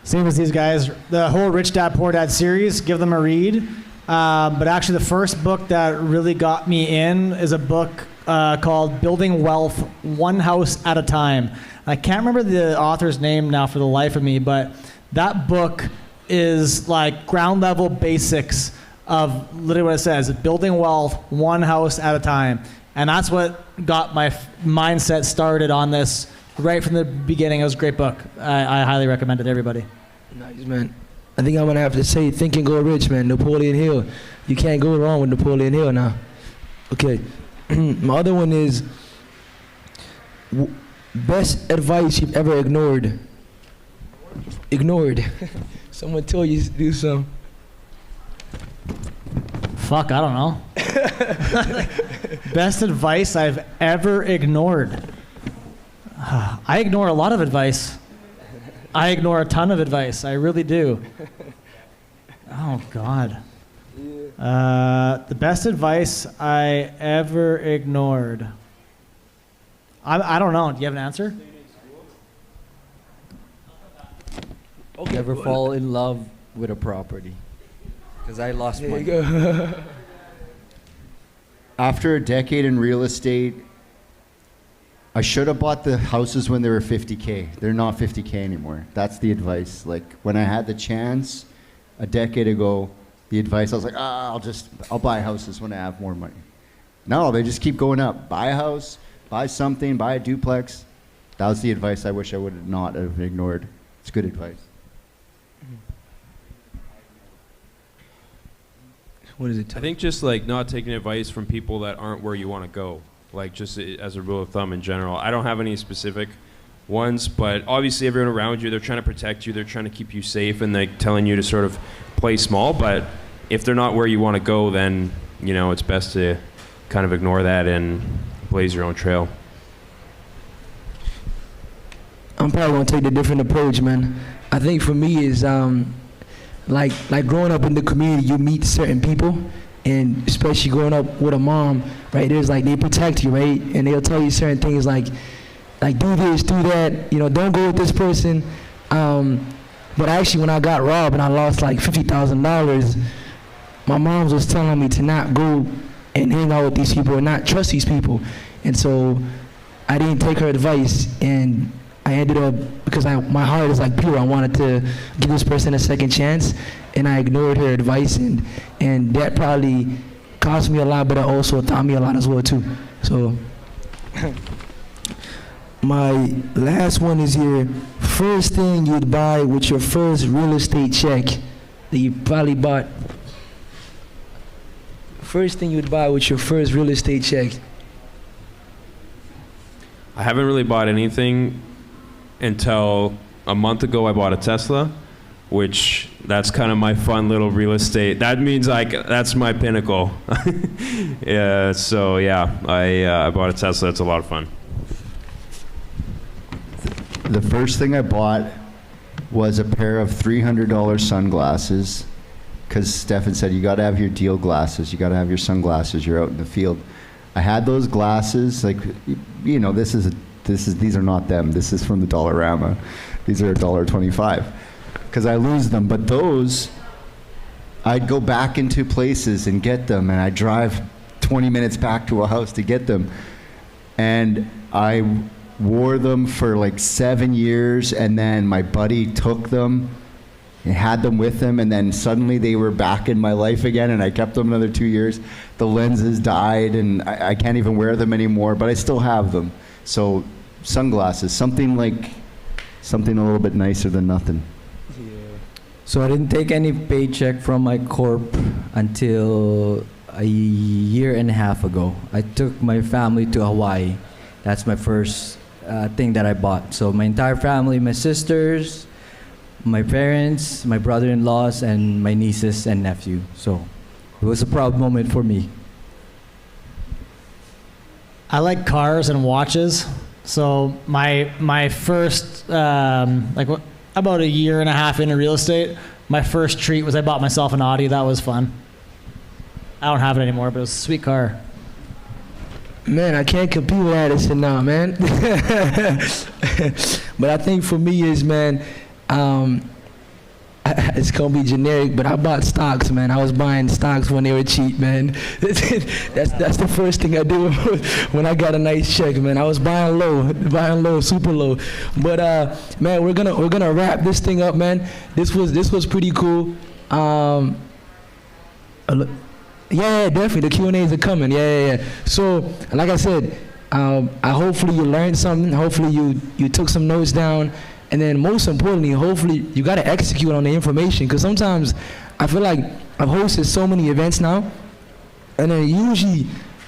Same as these guys. The whole Rich Dad Poor Dad series, give them a read. But actually, the first book that really got me in is a book called Building Wealth One House at a Time. I can't remember the author's name now for the life of me, but that book is like ground level basics of literally what it says, building wealth one house at a time. And that's what got my mindset started on this right from the beginning. It was a great book. I highly recommend it to everybody.
Nice, man. I think I'm going to have to say Think and Grow Rich, man. Napoleon Hill. You can't go wrong with Napoleon Hill now. Okay. My other one is best advice you've ever ignored. Ignored. Someone told you to do something.
Fuck, I don't know. Best advice I've ever ignored. I ignore a lot of advice. I ignore a ton of advice. I really do. Oh, God. The best advice I ever ignored. I don't know. Do you have an answer?
Okay. Never fall in love with a property. Because I lost
There
money.
you go.
After a decade in real estate, I should have bought the houses when they were 50K. They're not 50K anymore. That's the advice. Like, when I had the chance a decade ago, the advice, I was like, I'll buy houses when I have more money. No, they just keep going up. Buy a house, buy something, buy a duplex. That was the advice I wish I would not have ignored. It's good advice.
What is it?
I think just like not taking advice from people that aren't where you want to go, like just as a rule of thumb in general. I don't have any specific ones, but obviously everyone around you, they're trying to protect you, they're trying to keep you safe, and they're telling you to sort of play small, but if they're not where you want to go, then, it's best to kind of ignore that and blaze your own trail.
I'm probably gonna take the different approach, man. I think for me is like growing up in the community, you meet certain people, and especially growing up with a mom, right? There's like they protect you, right? And they'll tell you certain things like do this, do that. You know, don't go with this person. But actually, when I got robbed and I lost like $50,000, my mom was telling me to not go and hang out with these people and not trust these people. And so I didn't take her advice, and I ended up, because my heart is like pure, I wanted to give this person a second chance, and I ignored her advice, and that probably cost me a lot, but it also taught me a lot as well too. So my last one is here. First thing you'd buy with your first real estate check that you probably bought. First thing you'd buy with your first real estate check.
I haven't really bought anything until a month ago. I bought a Tesla, which that's kind of my fun little real estate. That means that's my pinnacle. Yeah, so yeah, I bought a Tesla. It's a lot of fun.
The first thing I bought was a pair of $300 sunglasses, because Stefan said you got to have your deal glasses, you got to have your sunglasses. You're out in the field. I had those glasses, like, you know, these are not them. This is from the Dollarama. These are $1.25, because I lose them. But those, I'd go back into places and get them, and I'd drive 20 minutes back to a house to get them, and I wore them for like 7 years, and then my buddy took them and had them with him, and then suddenly they were back in my life again, and I kept them another 2 years. The lenses died, and I can't even wear them anymore, but I still have them. So sunglasses, something a little bit nicer than nothing.
So I didn't take any paycheck from my corp until a year and a half ago. I took my family to Hawaii. That's my first thing that I bought. So my entire family, my sisters, my parents, my brother-in-laws, and my nieces and nephew. So it was a proud moment for me.
I like cars and watches. So my first, about a year and a half into real estate, my first treat was I bought myself an Audi. That was fun. I don't have it anymore, but it was a sweet car.
Man, I can't compete with Addison now, man. But I think for me is, man, it's gonna be generic, but I bought stocks, man. I was buying stocks when they were cheap, man. That's the first thing I do when I got a nice check, man. I was buying low, super low. But man, we're gonna wrap this thing up, man. This was pretty cool. Yeah, definitely. The Q&As are coming. Yeah. So, like I said, hopefully you learned something. Hopefully you took some notes down. And then most importantly, hopefully you got to execute on the information. Because sometimes I feel like I've hosted so many events now. And then usually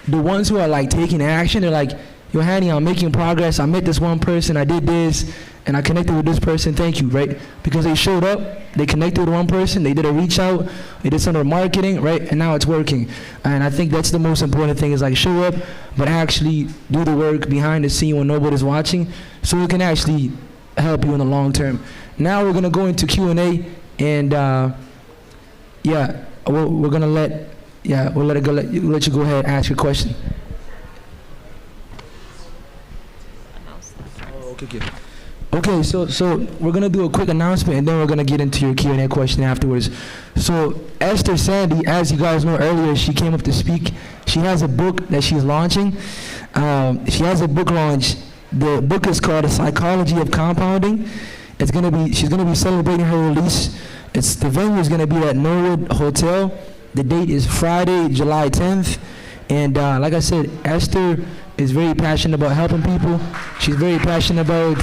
the ones who are like taking action, they're like, yo, Hanny, I'm making progress. I met this one person. I did this. And I connected with this person. Thank you, right? Because they showed up. They connected with one person. They did a reach out. They did some of the marketing, right? And now it's working. And I think that's the most important thing is like show up, but actually do the work behind the scene when nobody's watching so it can actually help you in the long term. Now we're going to go into Q&A. And we're going to let you go ahead and ask your question. Okay, so we're gonna do a quick announcement, and then we're gonna get into your Q&A question afterwards. So Esther Sandy, as you guys know earlier, she came up to speak. She has a book that she's launching. She has a book launch. The book is called The Psychology of Compounding. She's gonna be celebrating her release. The venue is gonna be at Norwood Hotel. The date is Friday, July 10th. And like I said, Esther is very passionate about helping people. She's very passionate about,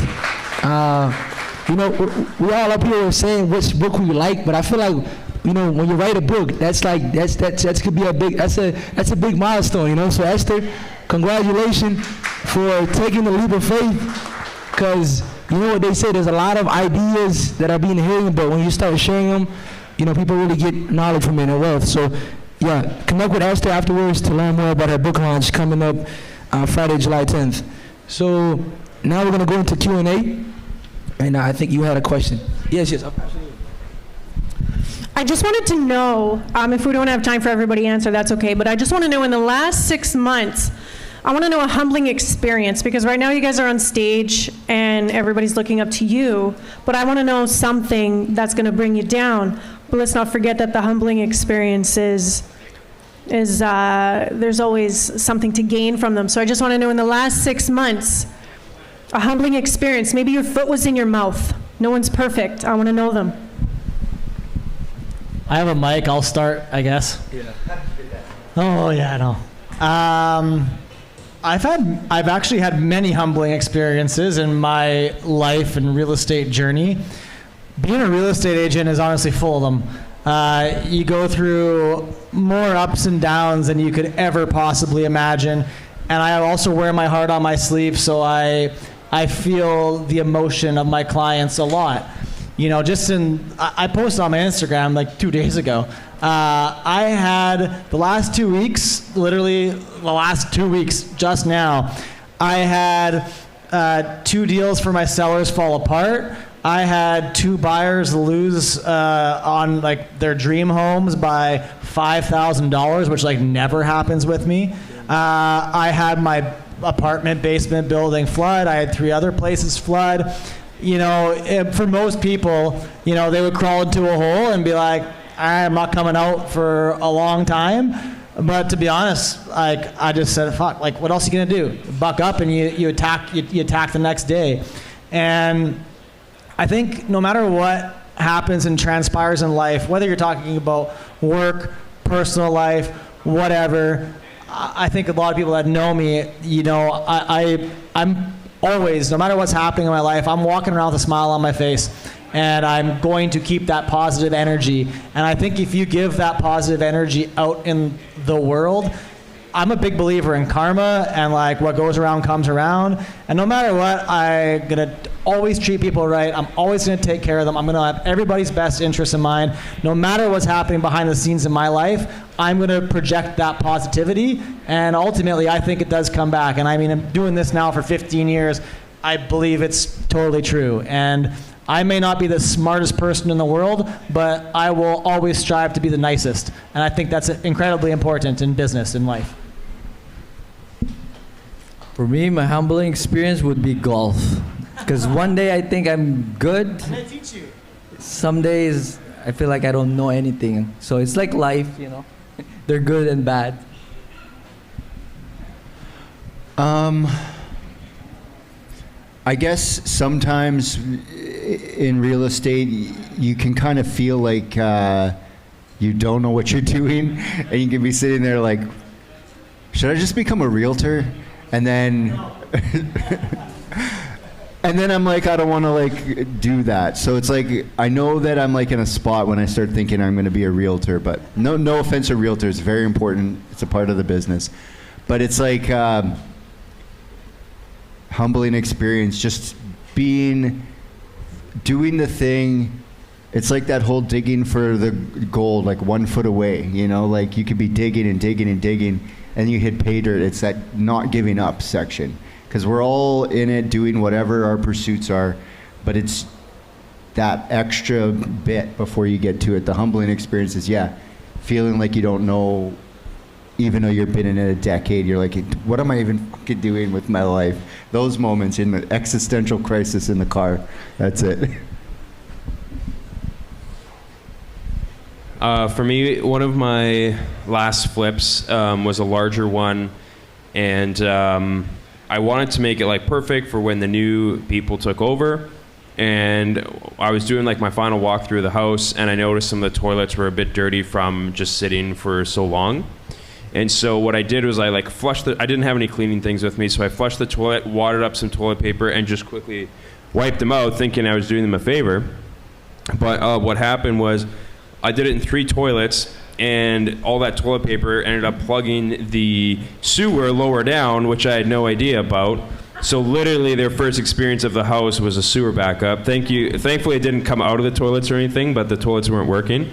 we all up here are saying which book we like, but I feel like, when you write a book, that's could be that's a big milestone, So Esther, congratulations for taking the leap of faith, because you know what they say, there's a lot of ideas that are being hidden, but when you start sharing them, people really get knowledge from it and wealth. So yeah, connect with Esther afterwards to learn more about her book launch coming up Friday, July 10th. So now we're gonna go into Q&A. And I think you had a question. Yes, absolutely.
I just wanted to know, if we don't have time for everybody to answer, that's okay, but I just want to know in the last 6 months, I want to know a humbling experience, because right now you guys are on stage and everybody's looking up to you, but I want to know something that's going to bring you down. But let's not forget that the humbling experience is there's always something to gain from them. So I just want to know in the last 6 months, a humbling experience. Maybe your foot was in your mouth. No one's perfect. I want to know them.
I have a mic. I'll start, I guess.
Yeah.
Oh, yeah, I know. I've actually had many humbling experiences in my life and real estate journey. Being a real estate agent is honestly full of them. You go through more ups and downs than you could ever possibly imagine. And I also wear my heart on my sleeve, so I feel the emotion of my clients a lot. You know, I posted on my Instagram like 2 days ago. I had the last 2 weeks, literally the last 2 weeks just now, I had 2 deals for my sellers fall apart. I had 2 buyers lose on like their dream homes by $5,000, which like never happens with me. I had my apartment basement building flood. I had 3 other places flood. You know, for most people, you know, they would crawl into a hole and be like, I'm not coming out for a long time. But to be honest, like I just said, fuck, like what else are you gonna do? Buck up and you attack the next day. And I think no matter what happens and transpires in life, whether you're talking about work, personal life, whatever, I think a lot of people that know me, you know, I'm always, no matter what's happening in my life, I'm walking around with a smile on my face, and I'm going to keep that positive energy. And I think if you give that positive energy out in the world, I'm a big believer in karma, and like what goes around comes around. And no matter what, I'm gonna always treat people right. I'm always gonna take care of them. I'm gonna have everybody's best interest in mind. No matter what's happening behind the scenes in my life, I'm gonna project that positivity. And ultimately, I think it does come back. And I mean, I'm doing this now for 15 years. I believe it's totally true. And I may not be the smartest person in the world, but I will always strive to be the nicest. And I think that's incredibly important in business, in life.
For me, my humbling experience would be golf. Because one day I think I'm good.
I'm gonna teach you.
Some days I feel like I don't know anything. So it's like life, you know. They're good and bad.
I guess sometimes in real estate, you can kind of feel like you don't know what you're doing, and you can be sitting there like, should I just become a realtor? And then, and then I'm like, I don't want to like do that. So it's like, I know that I'm like in a spot when I start thinking I'm going to be a realtor, but no offense to realtors, it's very important. It's a part of the business, but it's like humbling experience, just doing the thing. It's like that whole digging for the gold, like 1 foot away, you know, like you could be digging and digging and digging, and you hit pay dirt. It's that not giving up section, because we're all in it doing whatever our pursuits are, but it's that extra bit before you get to it. The humbling experience is, feeling like you don't know, even though you've been in it a decade. You're like, what am I even fucking doing with my life? Those moments in the existential crisis in the car, that's it.
For me, one of my last flips was a larger one, and I wanted to make it like perfect for when the new people took over. And I was doing like my final walk through the house, and I noticed some of the toilets were a bit dirty from just sitting for so long. And so what I did was I like flushed I didn't have any cleaning things with me, so I flushed the toilet, watered up some toilet paper, and just quickly wiped them out, thinking I was doing them a favor. But what happened was I did it in 3 toilets, and all that toilet paper ended up plugging the sewer lower down, which I had no idea about. So literally their first experience of the house was a sewer backup. Thankfully it didn't come out of the toilets or anything, but the toilets weren't working.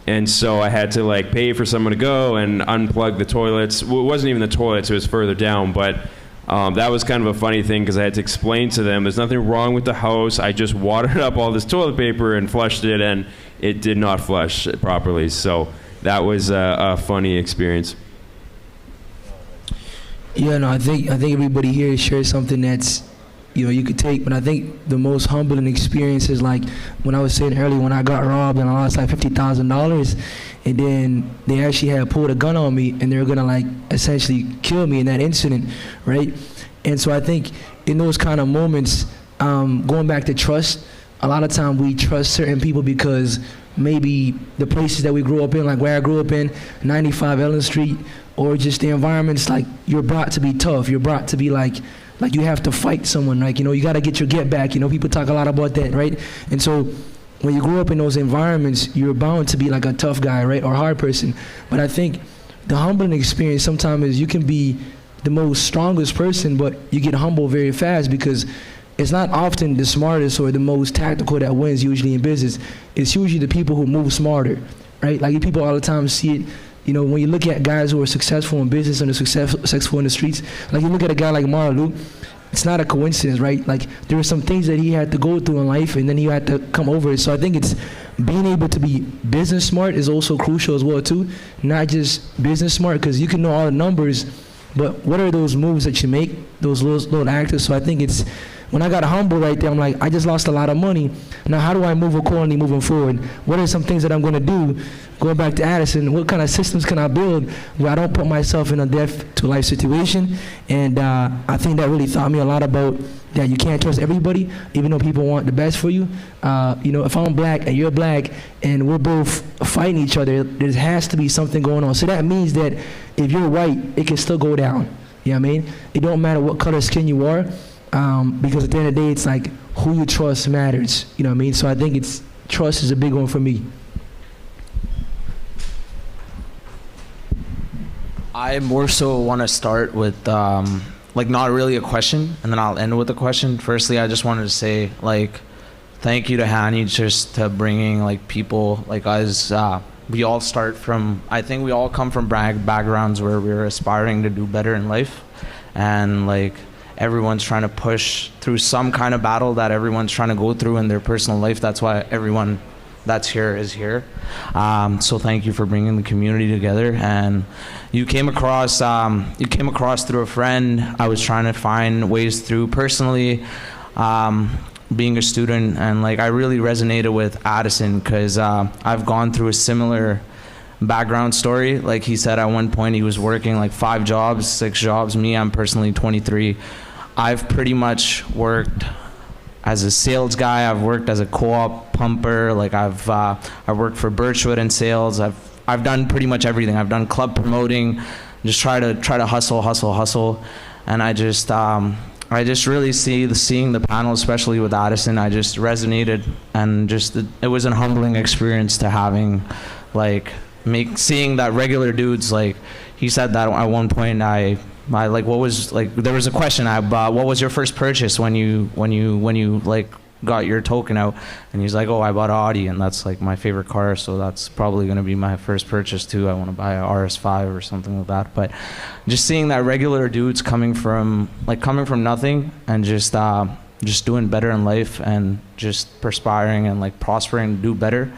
And so I had to like pay for someone to go and unplug the toilets. Well, it wasn't even the toilets, it was further down, but That was kind of a funny thing because I had to explain to them there's nothing wrong with the house. I just watered up all this toilet paper and flushed it, and it did not flush properly. So that was a funny experience.
Yeah, no, I think everybody here shares something that's, you could take. But I think the most humbling experience is like when I was saying earlier, when I got robbed and I lost like $50,000, and then they actually had pulled a gun on me and they were gonna like essentially kill me in that incident, right? And so I think in those kind of moments, going back to trust, a lot of time we trust certain people because maybe the places that we grew up in, like where I grew up in, 95 Ellen Street, or just the environments, like you're brought to be tough. You're brought to be like you have to fight someone, like, you got to get your get back. People talk a lot about that, right? And so when you grow up in those environments, you're bound to be like a tough guy, right? Or a hard person. But I think the humbling experience sometimes is you can be the most strongest person, but you get humble very fast because it's not often the smartest or the most tactical that wins usually in business. It's usually the people who move smarter, right? Like people all the time see it. When you look at guys who are successful in business and are successful in the streets, like you look at a guy like Merilles, it's not a coincidence, right? Like there were some things that he had to go through in life and then he had to come over it. So I think it's being able to be business smart is also crucial as well too. Not just business smart, because you can know all the numbers, but what are those moves that you make, those little actors? So I think it's, when I got humble right there, I'm like, I just lost a lot of money. Now, how do I move accordingly moving forward? What are some things that I'm going to do? Going back to Addison, what kind of systems can I build where I don't put myself in a death to life situation? And I think that really taught me a lot about that you can't trust everybody, even though people want the best for you. If I'm black and you're black and we're both fighting each other, there has to be something going on. So that means that if you're white, it can still go down. You know what I mean? It don't matter what color skin you are. Because at the end of the day, it's like who you trust matters. You know what I mean? So I think trust is a big one for me.
I more so want to start with not really a question, and then I'll end with a question. Firstly, I just wanted to say thank you to Hanny just to bringing people like us. We all start from, I think we all come from backgrounds where we're aspiring to do better in life, and everyone's trying to push through some kind of battle that everyone's trying to go through in their personal life. That's why everyone that's here is here. So thank you for bringing the community together. And you came across through a friend. I was trying to find ways through personally, being a student, and I really resonated with Addison because I've gone through a similar background story. Like he said, at one point he was working 5 jobs, 6 jobs. Me, I'm personally 23. I've pretty much worked as a sales guy. I've worked as a co-op pumper. I've worked for Birchwood in sales. I've done pretty much everything. I've done club promoting, just try to hustle. And I just really seeing the panel, especially with Addison, I just resonated, and it was a humbling experience to having seeing that regular dudes, he said that at one point, what was there was a question about what was your first purchase when you got your token out, and he's like, oh, I bought an Audi, and that's my favorite car, so that's probably going to be my first purchase too. I want to buy a RS5 or something like that. But just seeing that regular dudes coming from nothing and just doing better in life and just perspiring and prospering to do better.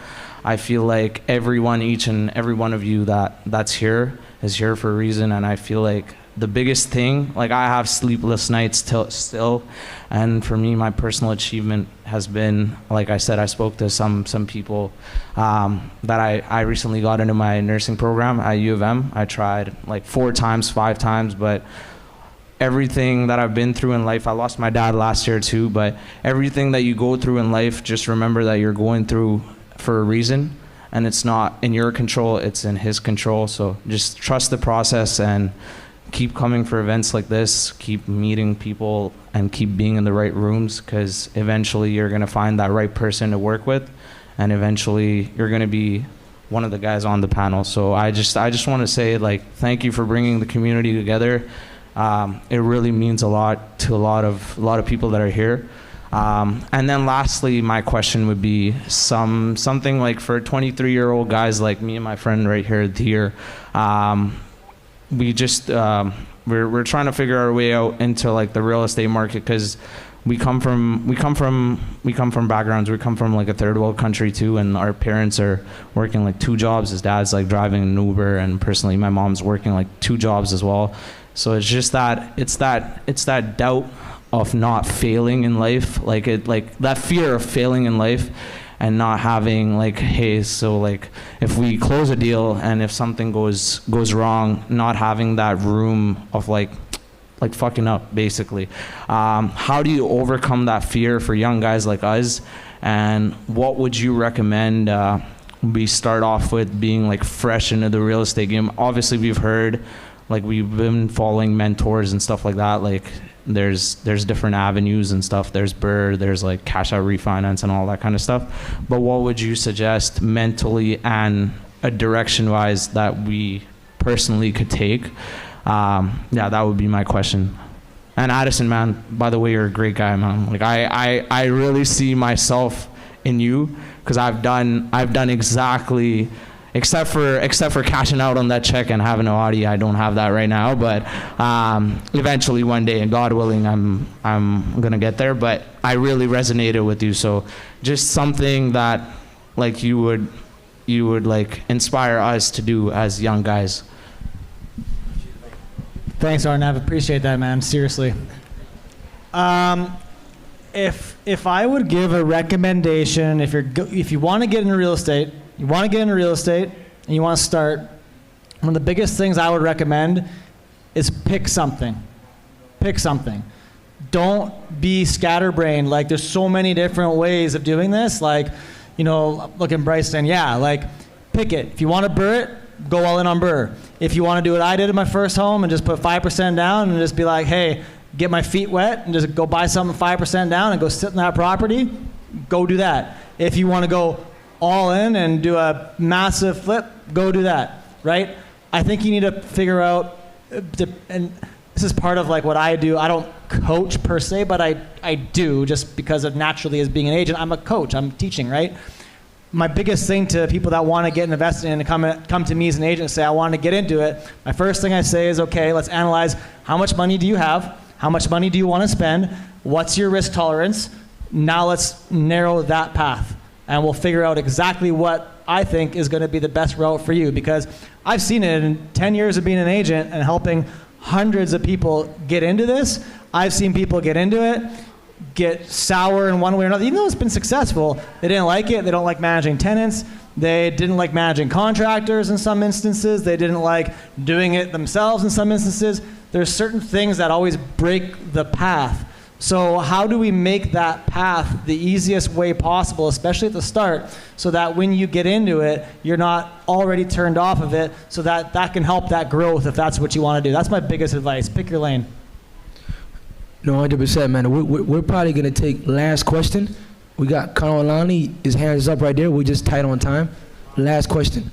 I feel like each and every one of you that's here is here for a reason, and I feel the biggest thing, I have sleepless nights still, and for me, my personal achievement has been, like I said, I spoke to some people that I recently got into my nursing program at U of M. I tried 4 times, 5 times, but everything that I've been through in life, I lost my dad last year too, but everything that you go through in life, just remember that you're going through for a reason, and it's not in your control, it's in his control. So just trust the process and keep coming for events like this, keep meeting people, and keep being in the right rooms, because eventually you're going to find that right person to work with, and eventually you're going to be one of the guys on the panel. So I just want to say thank you for bringing the community together. It really means a lot to a lot of people that are here. And then lastly, my question would be something for 23-year-old guys like me and my friend right here, Deer. We just we're trying to figure our way out into like the real estate market, because we come from backgrounds. We come from like a third world country too, and our parents are working like 2 jobs. His dad's like driving an Uber, and personally my mom's working like 2 jobs as well. So it's just that it's that doubt of not failing in life, like that fear of failing in life and not having like, hey, so like if we close a deal and if something goes wrong, not having that room of like fucking up, basically. How do you overcome that fear for young guys like us? And what would you recommend we start off with being like fresh into the real estate game? Obviously we've heard, like we've been following mentors and stuff like that. Like there's different avenues and stuff. There's BRRRR, there's like cash out refinance and all that kind of stuff. But what would you suggest mentally and a direction wise that we personally could take? Yeah, that would be my question. And Addison, man, by the way, you're a great guy, man. Like I really see myself in you, because I've done exactly, except for cashing out on that check and having an Audi. I don't have that right now, but eventually one day, and God willing, I'm gonna get there. But I really resonated with you, so just something that like you would like inspire us to do as young guys.
Thanks, Arnav. Appreciate that, man. Seriously. If I would give a recommendation, if you want to get into real estate, and you want to start, one of the biggest things I would recommend is pick something. Pick something. Don't be scatterbrained. Like, there's so many different ways of doing this. Like, you know, look at Bryce saying, yeah, like, pick it. If you want to BRRRR it, go all in on BRRRR. If you want to do what I did in my first home and just put 5% down and just be like, hey, get my feet wet and just go buy something 5% down and go sit in that property, go do that. If you want to go all in and do a massive flip, go do that, right? I think you need to figure out, and this is part of like what I do. I don't coach per se, but I do, just because of naturally as being an agent. I'm a coach, I'm teaching, right? My biggest thing to people that want to get invested in and come to me as an agent and say, I want to get into it, my first thing I say is, okay, let's analyze how much money do you have? How much money do you want to spend? What's your risk tolerance? Now let's narrow that path, and we'll figure out exactly what I think is going to be the best route for you, because I've seen it in 10 years of being an agent and helping hundreds of people get into this. I've seen people get into it, get sour in one way or another. Even though it's been successful, they didn't like it. They don't like managing tenants. They didn't like managing contractors in some instances. They didn't like doing it themselves in some instances. There's certain things that always break the path. So how do we make that path the easiest way possible, especially at the start, so that when you get into it, you're not already turned off of it, so that that can help that growth if that's what you want to do. That's my biggest advice. Pick your lane.
No, 100%, man. We're probably going to take last question. We got Carolani, his hands up right there. We're just tight on time. Last question.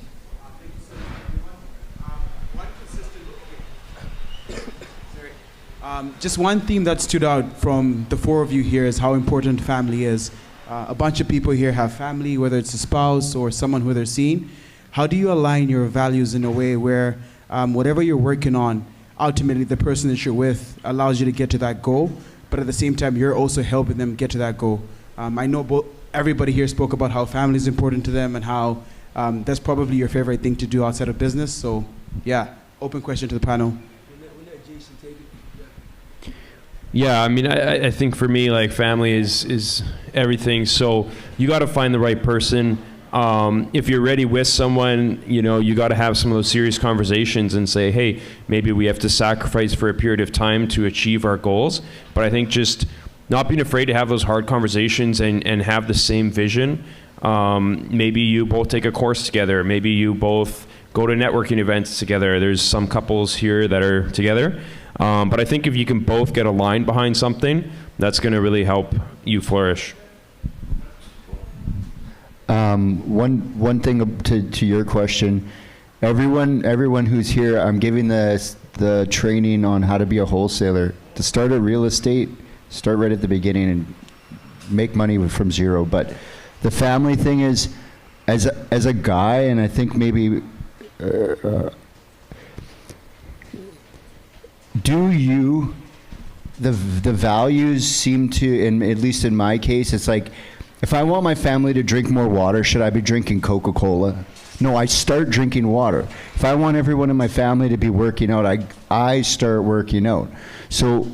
Just one theme that stood out from the 4 of you here is how important family is. A bunch of people here have family, whether it's a spouse or someone who they're seeing. How do you align your values in a way where whatever you're working on, ultimately the person that you're with allows you to get to that goal, but at the same time you're also helping them get to that goal? I know everybody here spoke about how family is important to them and how that's probably your favorite thing to do outside of business. So yeah, open question to the panel.
Yeah, I mean, I think for me, like, family is everything. So you got to find the right person. If you're ready with someone, you know, you got to have some of those serious conversations and say, hey, maybe we have to sacrifice for a period of time to achieve our goals. But I think just not being afraid to have those hard conversations and have the same vision. Maybe you both take a course together. Maybe you both go to networking events together. There's some couples here that are together. But I think if you can both get aligned behind something, that's going to really help you flourish.
One thing to your question, everyone who's here, I'm giving the training on how to be a wholesaler. To start a real estate, start right at the beginning and make money from zero. But the family thing is, as a guy, and I think maybe do you, the values seem to, and at least in my case, it's like, if I want my family to drink more water, should I be drinking Coca-Cola? No, I start drinking water. If I want everyone in my family to be working out, I start working out. So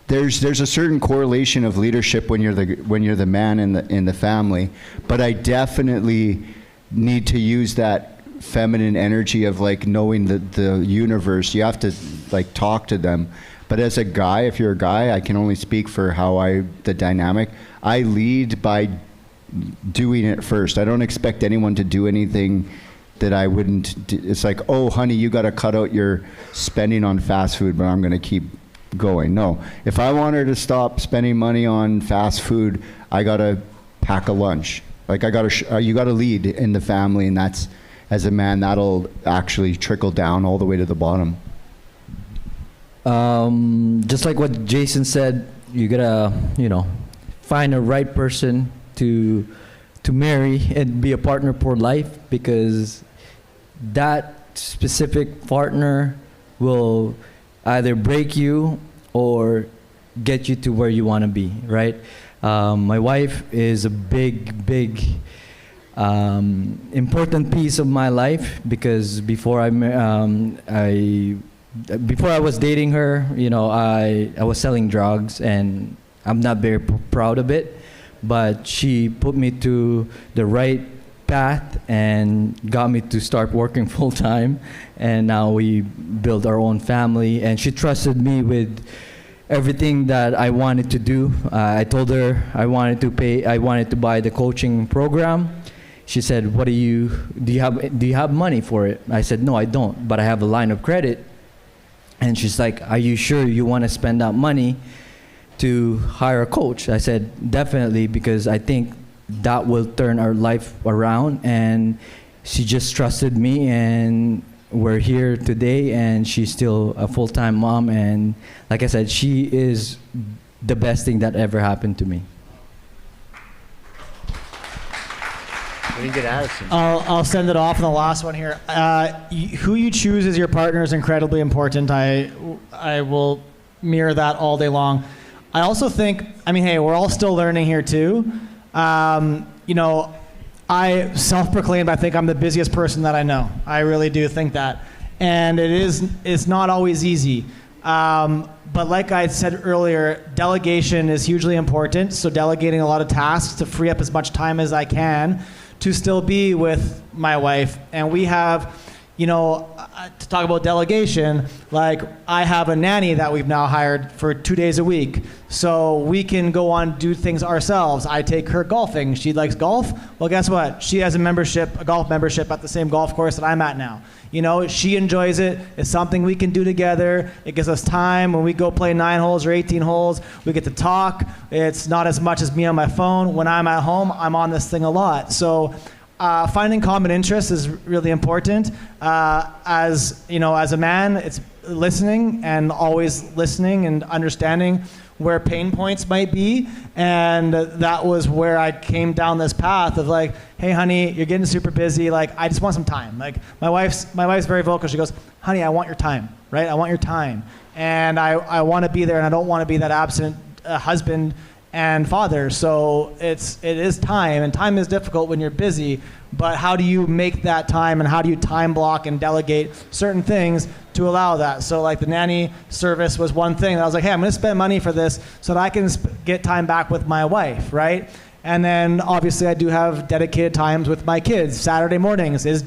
there's a certain correlation of leadership when you're the man in the family, but I definitely need to use that feminine energy of like knowing the universe. You have to like talk to them. But as a guy, if you're a guy, I can only speak for the dynamic. I lead by doing it first. I don't expect anyone to do anything that I wouldn't do. It's like, oh, honey, you got to cut out your spending on fast food, but I'm going to keep going. No. If I want her to stop spending money on fast food, I got to pack a lunch. Like you got to lead in the family, and that's, as a man, that'll actually trickle down all the way to the bottom.
Just like what Jason said, you gotta, find a right person to marry and be a partner for life, because that specific partner will either break you or get you to where you want to be, right? My wife is a big important piece of my life, because before I was dating her, I was selling drugs, and I'm not very proud of it, but she put me to the right path and got me to start working full time, and now we built our own family, and she trusted me with everything that I wanted to do. I told her I wanted to buy the coaching program. She said, do you have money for it? I said, no, I don't, but I have a line of credit. And she's like, are you sure you want to spend that money to hire a coach? I said, definitely, because I think that will turn our life around. And she just trusted me, and we're here today, and she's still a full-time mom. And like I said, she is the best thing that ever happened to me.
We didn't get Addison.
I'll send it off on the last one here. Who you choose as your partner is incredibly important. I will mirror that all day long. I also think, hey, we're all still learning here too. I self-proclaimed, I think I'm the busiest person that I know. I really do think that. And it's not always easy. But like I said earlier, delegation is hugely important. So delegating a lot of tasks to free up as much time as I can to still be with my wife. And we have, to talk about delegation, like I have a nanny that we've now hired for 2 days a week. So we can go on, do things ourselves. I take her golfing. She likes golf. Well, guess what? She has a golf membership at the same golf course that I'm at now. She enjoys it. It's something we can do together. It gives us time when we go play 9 holes or 18 holes. We get to talk. It's not as much as me on my phone. When I'm at home, I'm on this thing a lot. So finding common interests is really important. As a man, it's listening, and always listening and understanding where pain points might be. And that was where I came down this path of like, hey honey, you're getting super busy, like I just want some time. Like my wife's very vocal. She goes, honey, I want your time, right? I want your time. And I want to be there, and I don't want to be that absent husband and father. So it is time, and time is difficult when you're busy, but how do you make that time, and how do you time block and delegate certain things to allow that? So like the nanny service was one thing that I was like, hey, I'm going to spend money for this so that I can get time back with my wife, right? And then obviously I do have dedicated times with my kids. Saturday mornings is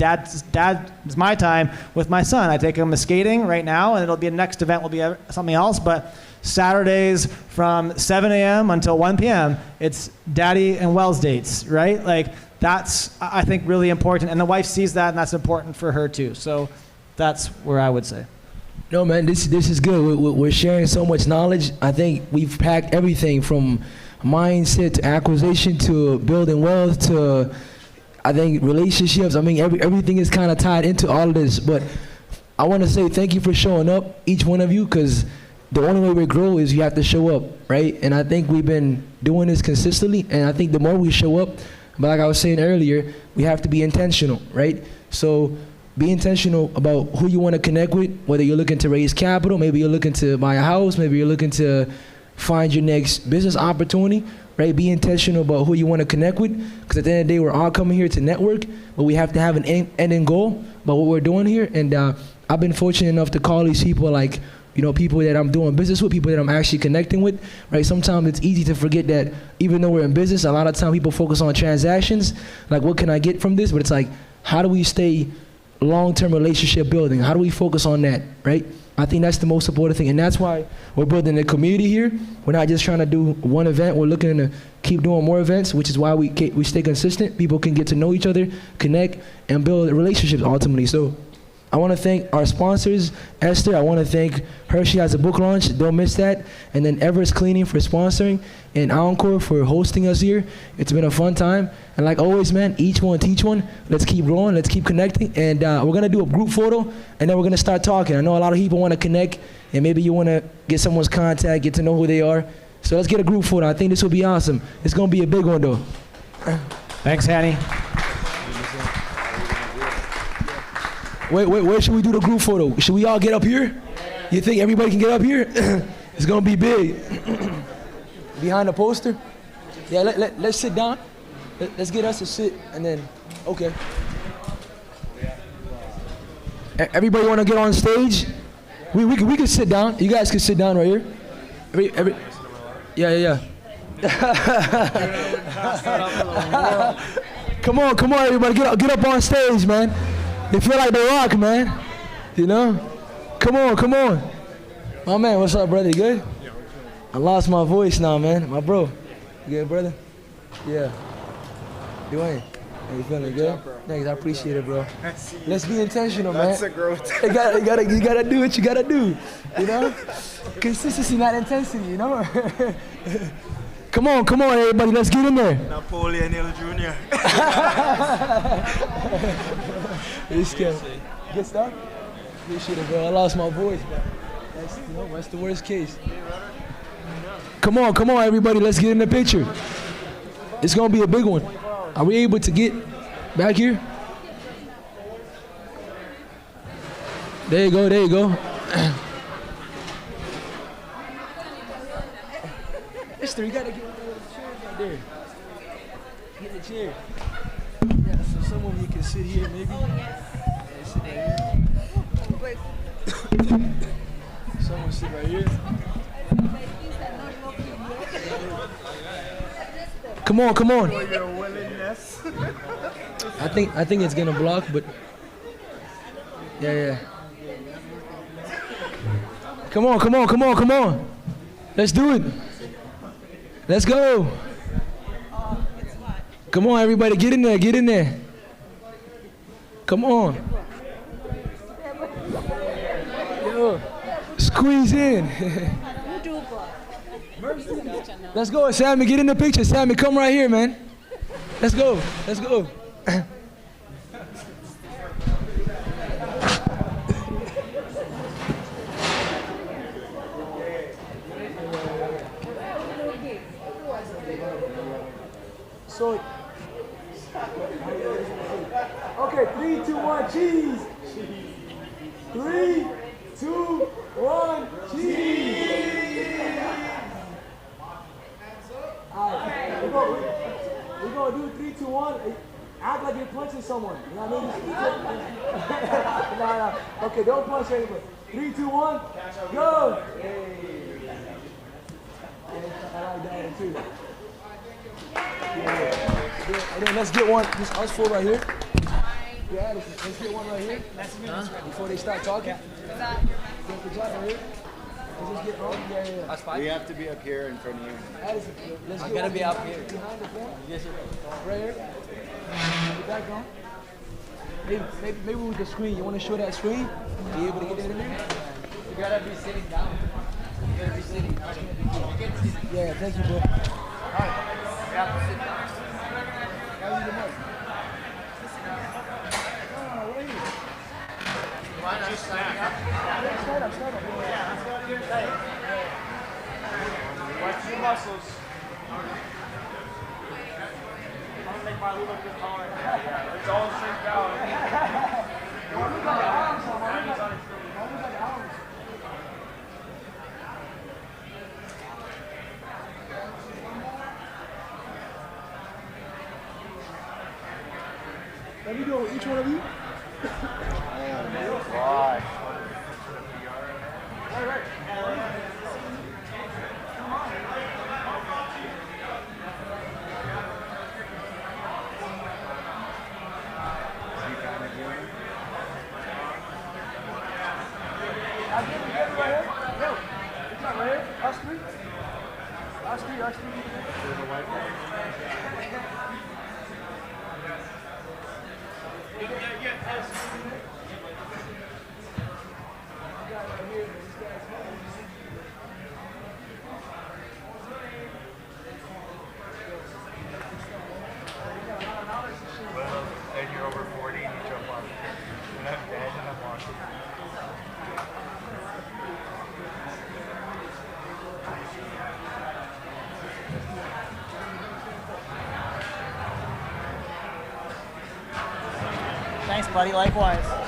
my time with my son. I take him skating right now, and it'll be the next event will be something else, but Saturdays from 7 a.m. until 1 p.m., it's daddy and Wells dates, right? Like that's, I think, really important. And the wife sees that, and that's important for her too. So that's where I would say.
No, man, this is good. We're sharing so much knowledge. I think we've packed everything from mindset to acquisition to building wealth to, I think, relationships. Everything is kind of tied into all of this. But I want to say thank you for showing up, each one of you, because the only way we grow is you have to show up, right? And I think we've been doing this consistently, and I think the more we show up, but like I was saying earlier, we have to be intentional, right? So be intentional about who you want to connect with, whether you're looking to raise capital, maybe you're looking to buy a house, maybe you're looking to find your next business opportunity, right? Be intentional about who you want to connect with, because at the end of the day, we're all coming here to network, but we have to have an end goal about what we're doing here. And I've been fortunate enough to call these people like, you know, people that I'm doing business with, people that I'm actually connecting with, right? Sometimes it's easy to forget that even though we're in business, a lot of time people focus on transactions, like what can I get from this? But it's like, how do we stay long-term relationship building? How do we focus on that, right? I think that's the most important thing, and that's why we're building a community here. We're not just trying to do one event. We're looking to keep doing more events, which is why we stay consistent. People can get to know each other, connect, and build relationships ultimately. So I want to thank our sponsors, Esther. I want to thank Hershey has a book launch. Don't miss that. And then Everest Cleaning for sponsoring, and Encore for hosting us here. It's been a fun time. And like always, man, each one teach one. Let's keep growing. Let's keep connecting. And we're going to do a group photo, and then we're going to start talking. I know a lot of people want to connect, and maybe you want to get someone's contact, get to know who they are. So let's get a group photo. I think this will be awesome. It's going to be a big one, though.
Thanks, Hanny.
Wait, where should we do the group photo? Should we all get up here? You think everybody can get up here? It's gonna be big. Behind the poster? Yeah, let's sit down. Let's get us to sit, and then, okay. Everybody wanna get on stage? We can sit down. You guys can sit down right here. Yeah. Come on, everybody, get up on stage, man. They feel like The Rock, man. You know? Come on. My man, what's up, brother? You good? I lost my voice now, man. My bro. You good, brother? Yeah. Dwayne, you feeling good? Thanks, I appreciate it, bro. Let's be intentional, man.
That's a growth.
You gotta do what you gotta do. You know? Consistency, not intensity, you know? Come on, everybody, let's get in there.
Napoleon Hill Jr.
It's good. Good stuff? Appreciate it, bro. I lost my voice, but that's the worst case. Come on, everybody, let's get in the picture. It's gonna be a big one. Are we able to get back here? There you go. Mister, you gotta get one of those chairs right there. Get the chair. Yeah, so some of you can sit here maybe. Yeah, sit right here. Someone sit right here. Come on. I think it's gonna block, but yeah. Come on. Let's do it. Let's go. Come on, everybody, get in there. Come on. Yo, squeeze in. Let's go, Sammy, get in the picture. Sammy, come right here, man. Let's go. So, okay, 3, 2, 1, cheese. 3, 2, 1, cheese. All right, we're gonna do 3, 2, 1. Act like you're punching someone. You know what I mean? Nah. Okay, don't punch anybody. 3, 2, 1, go. I like that too. Yeah. And then let's get one, just us four right here. Yeah, Addison, let's get one right here. Before they start talking. Good job right here. Let's just get on. Yeah.
That's fine. We have to be up here in front of you.
Addison, let's get one. Be up here. Behind the phone. Yes, sir. Right here. Get back on. Maybe with the screen. You want to show that screen? Be able to get in there? You gotta be sitting down. You gotta be sitting down. Yeah, thank you, bro. All right. You have to sit down. Gotta leave the mic. Oh, right here. Why not stand up? Stand up. Yeah, let's go up here. Watch your muscles. I'm gonna make my look good hard. It's all straight down. Let me go with each one of you.
And you're over 40 and you jump on. And I'm dead and I'm watching.
Thanks, buddy. Likewise.